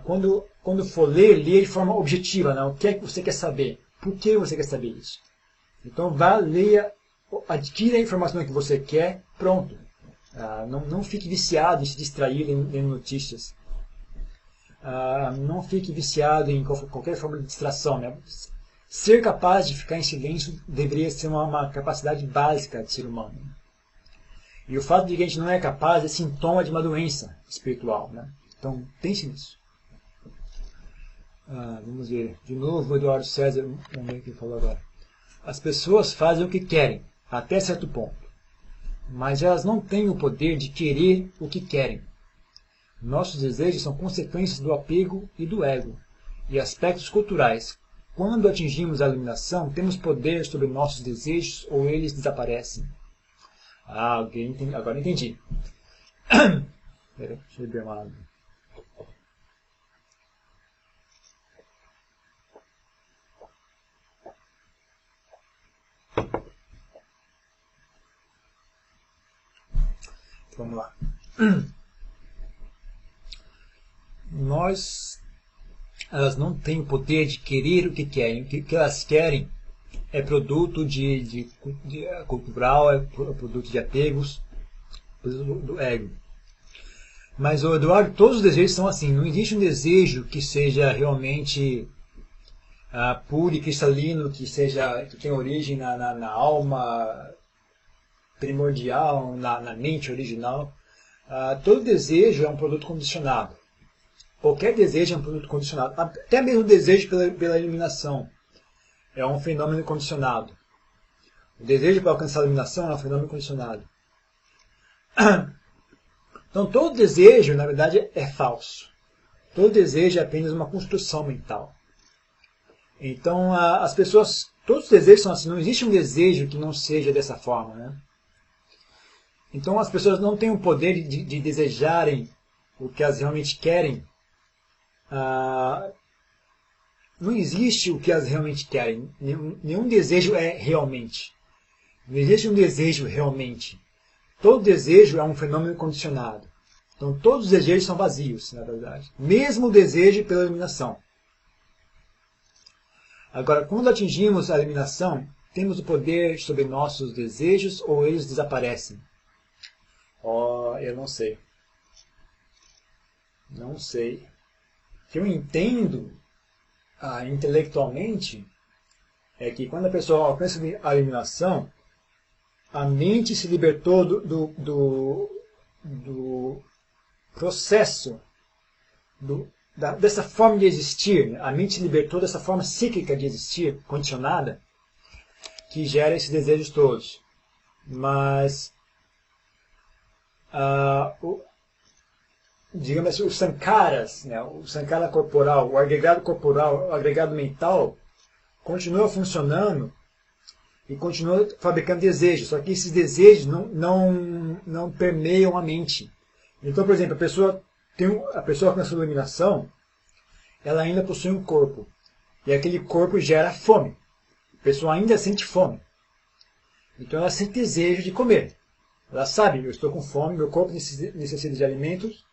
Quando for ler, leia de forma objetiva. Né? O que é que você quer saber? Por que você quer saber isso? Então vá, leia, adquira a informação que você quer, pronto. Não fique viciado em se distrair lendo notícias. Não fique viciado em qualquer forma de distração. Né? Ser capaz de ficar em silêncio deveria ser uma capacidade básica de ser humano. E o fato de que a gente não é capaz é sintoma de uma doença espiritual. Né? Então, pense nisso. Vamos ver. De novo, o Eduardo César, vamos ver o que ele falou agora. As pessoas fazem o que querem, até certo ponto. Mas elas não têm o poder de querer o que querem. Nossos desejos são consequências do apego e do ego, e aspectos culturais. Quando atingimos a iluminação, temos poder sobre nossos desejos ou eles desaparecem. Agora entendi. Deixa eu beber uma água. Vamos lá. Elas não têm o poder de querer o que querem. O que elas querem é produto de cultural, é produto de apegos, do ego. Mas, Eduardo, todos os desejos são assim. Não existe um desejo que seja realmente puro e cristalino, que tenha origem na alma primordial, na mente original. Todo desejo é um produto condicionado. Qualquer desejo é um produto condicionado. Até mesmo o desejo pela iluminação é um fenômeno condicionado. O desejo para alcançar a iluminação é um fenômeno condicionado. Então todo desejo, na verdade, é falso. Todo desejo é apenas uma construção mental. Então as pessoas, todos os desejos são assim. Não existe um desejo que não seja dessa forma, né? Então as pessoas não têm o poder de desejarem o que elas realmente querem. Não existe o que elas realmente querem. Nenhum desejo é realmente. Não existe um desejo realmente. Todo desejo é um fenômeno condicionado. Então todos os desejos são vazios, na verdade. Mesmo o desejo pela iluminação. Agora, quando atingimos a iluminação, temos o poder sobre nossos desejos ou eles desaparecem? Eu não sei. Não sei. O que eu entendo intelectualmente é que quando a pessoa alcança a iluminação, a mente se libertou do processo, dessa forma de existir. A mente se libertou dessa forma cíclica de existir, condicionada, que gera esses desejos todos. Mas digamos assim, os sankaras, né, o sankara corporal, o agregado mental, continua funcionando e continua fabricando desejos, só que esses desejos não permeiam a mente. Então, por exemplo, a pessoa alcançou a iluminação, ela ainda possui um corpo, e aquele corpo gera fome. A pessoa ainda sente fome. Então ela sente desejo de comer. Ela sabe, eu estou com fome, meu corpo necessita de alimentos.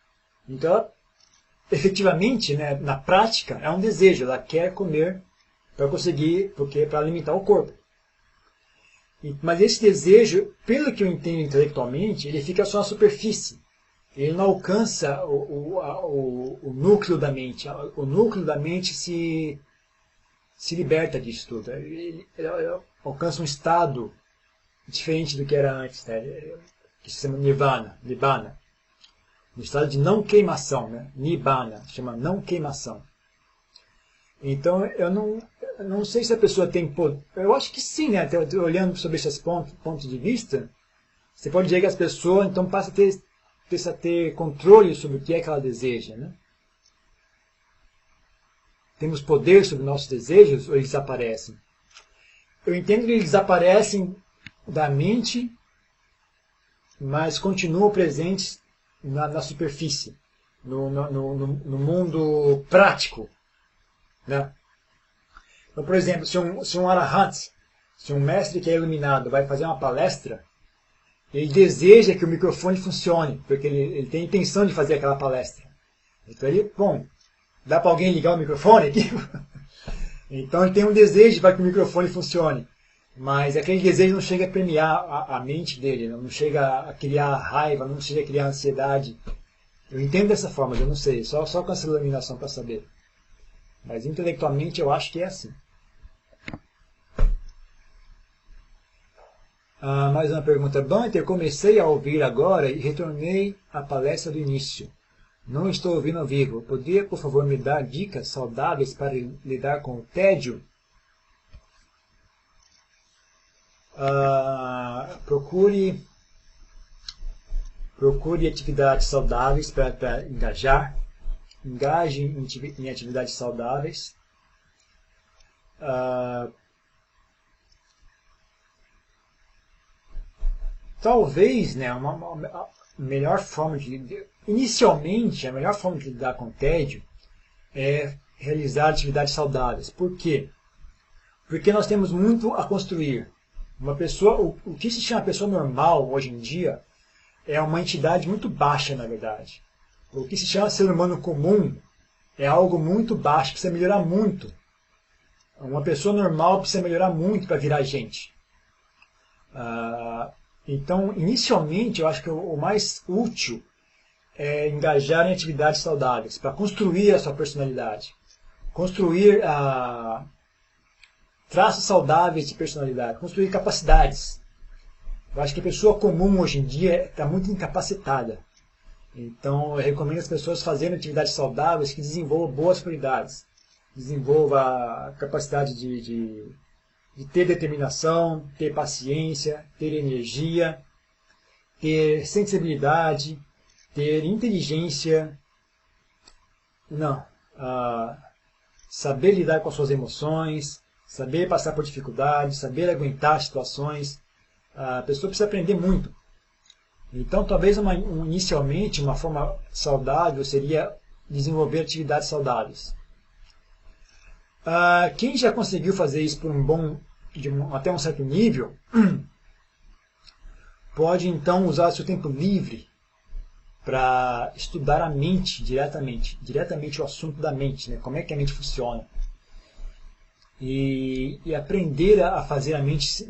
Então ela, efetivamente, né, na prática, é um desejo. Ela quer comer para conseguir, para alimentar o corpo. Mas esse desejo, pelo que eu entendo intelectualmente, ele fica só na superfície. Ele não alcança o núcleo da mente. O núcleo da mente se liberta disso tudo. Ele alcança um estado diferente do que era antes, né? Que se chama Nibbana. Um estado de não queimação, né? Nibbana, se chama não queimação. Então, eu não sei se a pessoa tem poder. Eu acho que sim, né? Olhando sobre esses pontos de vista, você pode dizer que as pessoas então passam a ter controle sobre o que é que ela deseja, né? Temos poder sobre nossos desejos ou eles desaparecem? Eu entendo que eles desaparecem da mente, mas continuam presentes na superfície. no mundo prático. Né? Então, por exemplo, se um arahant, se um mestre que é iluminado vai fazer uma palestra, ele deseja que o microfone funcione, porque ele tem a intenção de fazer aquela palestra. Então ele, bom, dá para alguém ligar o microfone aqui? Então ele tem um desejo para que o microfone funcione. Mas aquele desejo não chega a premiar a mente dele, não chega a criar raiva, não chega a criar ansiedade. Eu entendo dessa forma, eu não sei, só com essa iluminação para saber. Mas intelectualmente eu acho que é assim. Mais uma pergunta. Banter, comecei a ouvir agora e retornei à palestra do início. Não estou ouvindo ao vivo. Poderia, por favor, me dar dicas saudáveis para lidar com o tédio? Procure atividades saudáveis para engajar. Engaje em atividades saudáveis. Talvez, né, a melhor forma inicialmente, a melhor forma de lidar com o tédio é realizar atividades saudáveis. Por quê? Porque nós temos muito a construir. Uma pessoa, o que se chama pessoa normal hoje em dia é uma entidade muito baixa, na verdade. O que se chama ser humano comum é algo muito baixo, precisa melhorar muito. Uma pessoa normal precisa melhorar muito para virar gente. Então, inicialmente, eu acho que o mais útil é engajar em atividades saudáveis, para construir a sua personalidade. Construir traços saudáveis de personalidade, construir capacidades. Eu acho que a pessoa comum hoje em dia está muito incapacitada. Então, eu recomendo as pessoas fazerem atividades saudáveis que desenvolvam boas qualidades. Desenvolva a capacidade de ter determinação, ter paciência, ter energia, ter sensibilidade, ter inteligência. Saber lidar com as suas emoções, saber passar por dificuldades, saber aguentar situações. A pessoa precisa aprender muito. Então, talvez inicialmente uma forma saudável seria desenvolver atividades saudáveis. Quem já conseguiu fazer isso por até um certo nível, pode então usar seu tempo livre para estudar a mente diretamente o assunto da mente, né? Como é que a mente funciona. E aprender a fazer a mente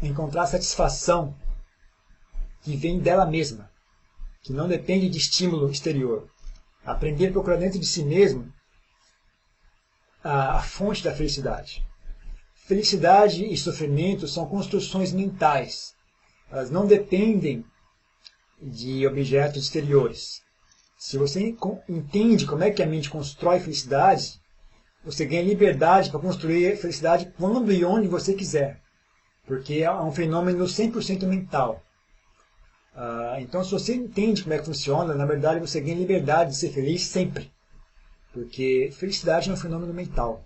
encontrar a satisfação que vem dela mesma, que não depende de estímulo exterior. Aprender a procurar dentro de si mesmo a fonte da felicidade. Felicidade e sofrimento são construções mentais. Elas não dependem de objetos exteriores. Se você entende como é que a mente constrói felicidade, você ganha liberdade para construir felicidade quando e onde você quiser. Porque é um fenômeno 100% mental. Então, se você entende como é que funciona, na verdade você ganha liberdade de ser feliz sempre. Porque felicidade é um fenômeno mental.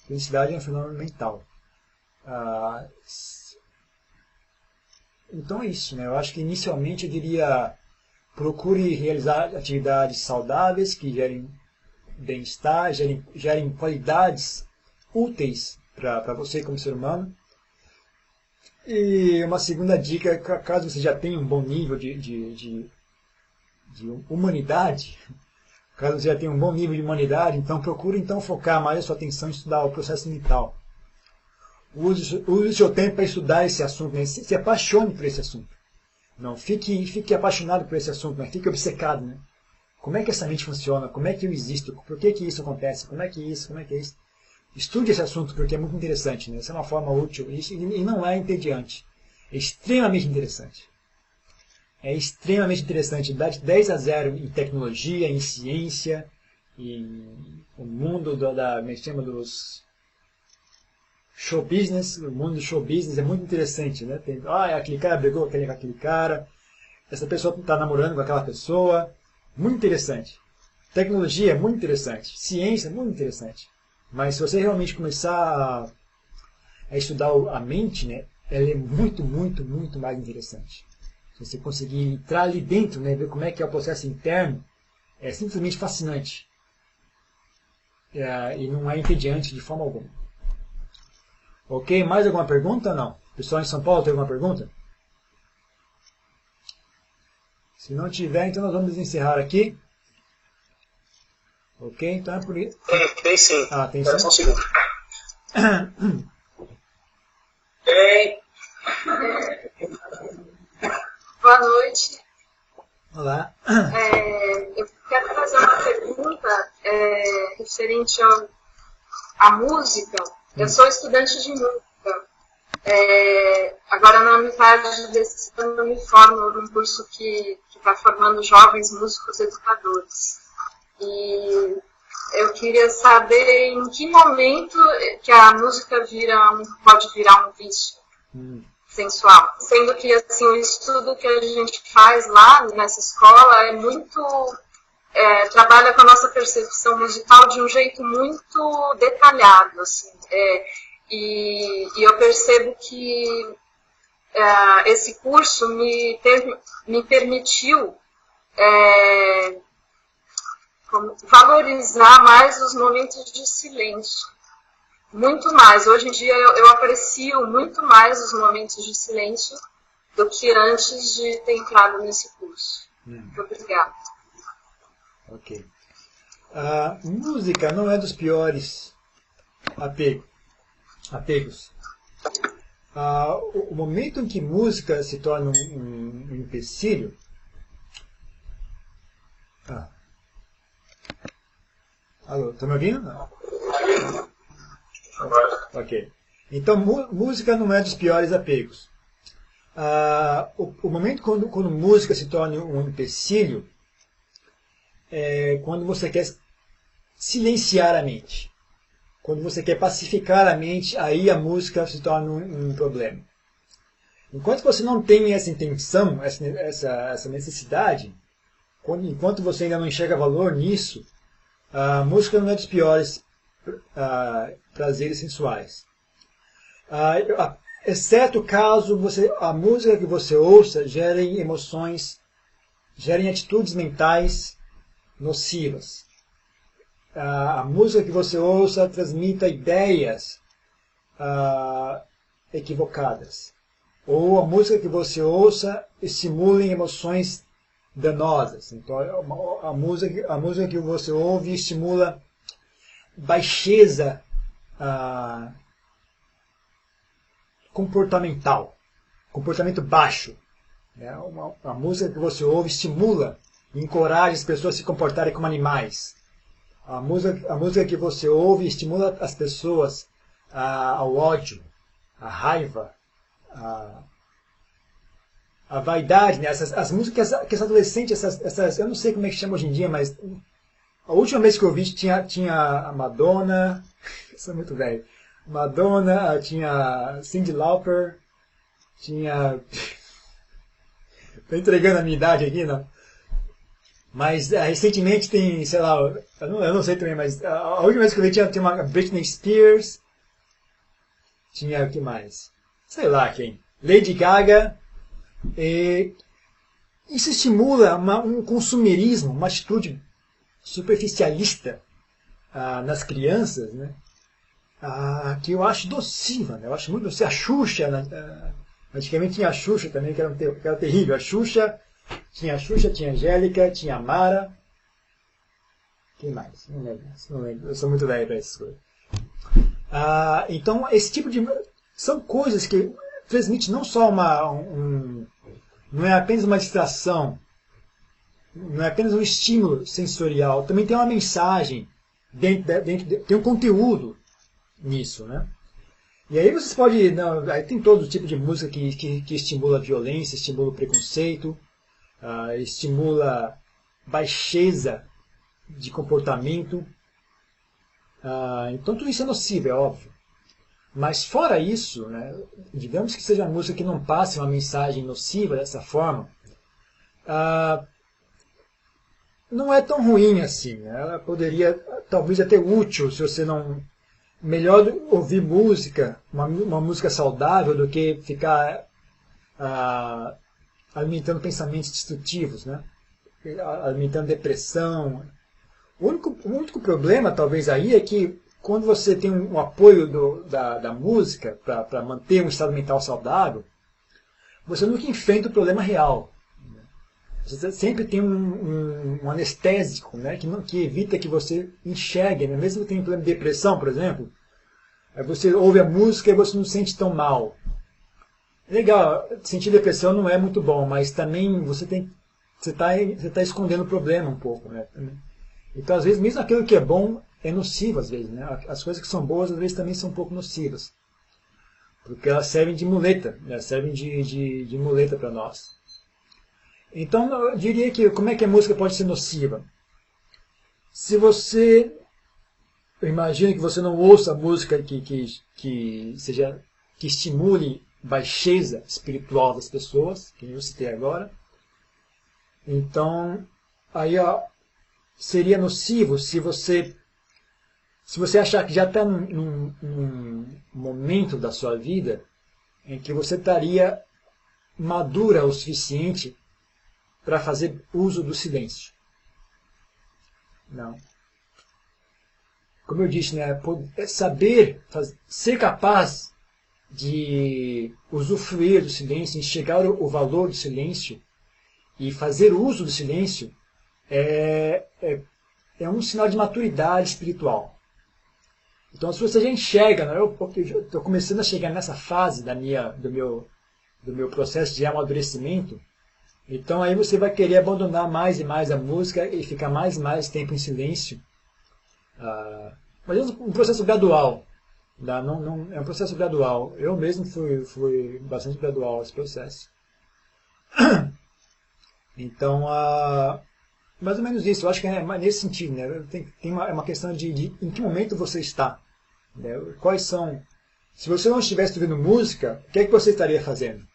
Felicidade é um fenômeno mental. Então é isso, né? Eu acho que inicialmente eu diria: procure realizar atividades saudáveis que gerem bem-estar, gerem qualidades úteis para você como ser humano. E uma segunda dica, caso você já tenha um bom nível de humanidade, caso você já tenha um bom nível de humanidade, então procure focar mais a sua atenção em estudar o processo mental. Use o seu tempo para estudar esse assunto, né? Se apaixone por esse assunto. Não fique apaixonado por esse assunto, mas fique obcecado, né? Como é que essa mente funciona? Como é que eu existo? Por que isso acontece? Como é que isso? Como é que é isso? Estude esse assunto porque é muito interessante, né? Essa é uma forma útil e não é entediante. É extremamente interessante. É extremamente interessante. Dá de 10 a 0 em tecnologia, em ciência, em o mundo dos show business. O mundo do show business é muito interessante, né? Aquele cara brigou com aquele cara. Essa pessoa está namorando com aquela pessoa. Muito interessante. Tecnologia é muito interessante. Ciência é muito interessante. Mas se você realmente começar a estudar a mente, né, ela é muito, muito, muito mais interessante. Se você conseguir entrar ali dentro, né, ver como é que é o processo interno, É simplesmente fascinante. E não é entediante de forma alguma. Ok? Mais alguma pergunta ou não? Pessoal em São Paulo tem alguma pergunta? Se não tiver, então nós vamos encerrar aqui. Ok? Então é por isso. Tem sim. Ah, tem Espera sim? só um segundo. Tem. Boa noite. Olá. Eu quero fazer uma pergunta referente à música. Eu sou estudante de música. Agora, na metade desse ano, eu me formo num curso que está formando jovens músicos educadores. E eu queria saber em que momento que a música pode virar um vício sensual. Sendo que assim, o estudo que a gente faz lá nessa escola é muito... trabalha com a nossa percepção musical de um jeito muito detalhado. Assim, e eu percebo que esse curso me permitiu valorizar mais os momentos de silêncio. Muito mais. Hoje em dia eu aprecio muito mais os momentos de silêncio do que antes de ter entrado nesse curso. Muito obrigada. Ok. A música não é dos piores apegos. O momento em que música se torna um empecilho... Alô, tá me ouvindo? Não. Ok. Então, música não é dos piores apegos. O momento quando música se torna um empecilho é quando você quer silenciar a mente. Quando você quer pacificar a mente, aí a música se torna um problema. Enquanto você não tem essa intenção, essa necessidade, enquanto você ainda não enxerga valor nisso, a música não é dos piores prazeres sensuais. Exceto caso a música que você ouça gerem emoções, gerem atitudes mentais nocivas. A música que você ouça transmita ideias equivocadas. Ou a música que você ouça estimule emoções danosas. Então, a música que você ouve estimula baixeza comportamento baixo. Né? A música que você ouve estimula e encoraja as pessoas a se comportarem como animais. A música que você ouve estimula as pessoas ao ódio, à raiva, a vaidade. Né? As músicas que as adolescentes, eu não sei como é que chama hoje em dia, mas a última vez que eu vi tinha a Madonna, eu sou muito velho, Madonna, tinha Cyndi Lauper, tinha... Estou entregando a minha idade aqui, não? Mas recentemente tem, sei lá, eu não sei também, mas a última vez que eu vi tinha uma Britney Spears, tinha o que mais? Sei lá quem. Lady Gaga. Isso estimula um consumerismo, uma atitude superficialista nas crianças, né? Que eu acho nociva, né? Eu acho muito doce. A Xuxa, antigamente tinha a Xuxa também, que era terrível. Tinha a Xuxa, tinha a Angélica, tinha a Mara. Quem mais? Não lembro. Eu sou muito velho para essas coisas. Então, esse tipo de... São coisas que transmitem não só não é apenas uma distração, não é apenas um estímulo sensorial, também tem uma mensagem, tem um conteúdo nisso, né? E aí vocês podem... Aí tem todo tipo de música que estimula a violência, estimula o preconceito, estimula baixeza de comportamento. Então tudo isso é nocivo, é óbvio. Mas fora isso, né, digamos que seja uma música que não passe uma mensagem nociva dessa forma, não é tão ruim assim. Né? Ela poderia, talvez até útil, se você não... Melhor ouvir música, uma música saudável, do que ficar alimentando pensamentos destrutivos, né? alimentando depressão. O único problema, talvez, aí é que quando você tem um apoio da música para manter um estado mental saudável, você nunca enfrenta o problema real. Você sempre tem um anestésico, né, que evita que você enxergue. Né? Mesmo que tenha um problema de depressão, por exemplo, aí você ouve a música e você não se sente tão mal. Legal, sentir depressão não é muito bom, mas também você está escondendo o problema um pouco. Né? Então, às vezes, mesmo aquilo que é bom é nocivo, às vezes. Né? As coisas que são boas, às vezes, também são um pouco nocivas. Porque elas servem de muleta, né? Servem de muleta para nós. Então, eu diria que como é que a música pode ser nociva? Se você imagina que você não ouça música que estimule baixeza espiritual das pessoas, que eu citei agora, então aí seria nocivo se você achar que já está num momento da sua vida em que você estaria madura o suficiente para fazer uso do silêncio. Não. Como eu disse, né, ser capaz de usufruir do silêncio, enxergar o valor do silêncio e fazer uso do silêncio é um sinal de maturidade espiritual. Então, se você já enxerga, né, eu estou começando a chegar nessa fase do meu processo de amadurecimento, então aí você vai querer abandonar mais e mais a música e ficar mais e mais tempo em silêncio. Mas é um processo gradual. Não, é um processo gradual. Eu mesmo fui bastante gradual esse processo. Então, mais ou menos isso. Eu acho que é nesse sentido. Né? É uma questão de em que momento você está. Né? Quais são... Se você não estivesse ouvindo música, o que é que você estaria fazendo?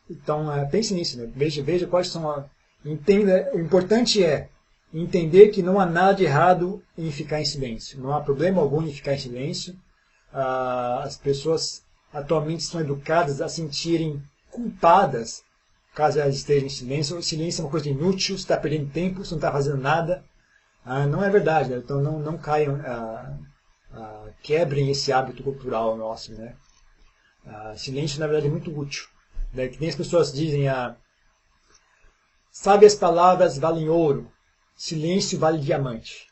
Então, pense nisso. Né? Veja quais são... Entenda, o importante é entender que não há nada de errado em ficar em silêncio. Não há problema algum em ficar em silêncio. As pessoas atualmente são educadas a sentirem culpadas caso elas estejam em silêncio. O silêncio é uma coisa inútil, você está perdendo tempo, você não está fazendo nada. Não é verdade. Né? Então não caiam, quebrem esse hábito cultural nosso. Né? Silêncio, na verdade, é muito útil. Né? Que nem as pessoas dizem, sabe, as palavras valem ouro, silêncio vale diamante.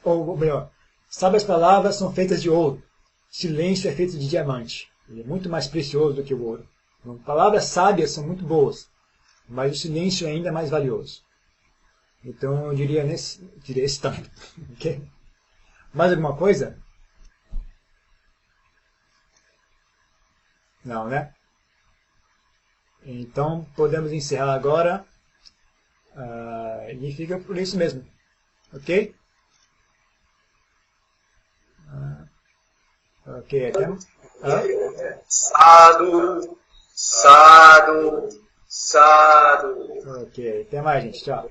Ou melhor, sabe, as palavras são feitas de ouro, silêncio é feito de diamante. Ele é muito mais precioso do que o ouro. Então, palavras sábias são muito boas, mas o silêncio é ainda mais valioso. Então eu diria esse tanto. Okay? Mais alguma coisa? Não, né? Então podemos encerrar agora. E fica por isso mesmo. Ok? Ok, até. Sado, sado, sado. Ok, até mais, gente. Tchau.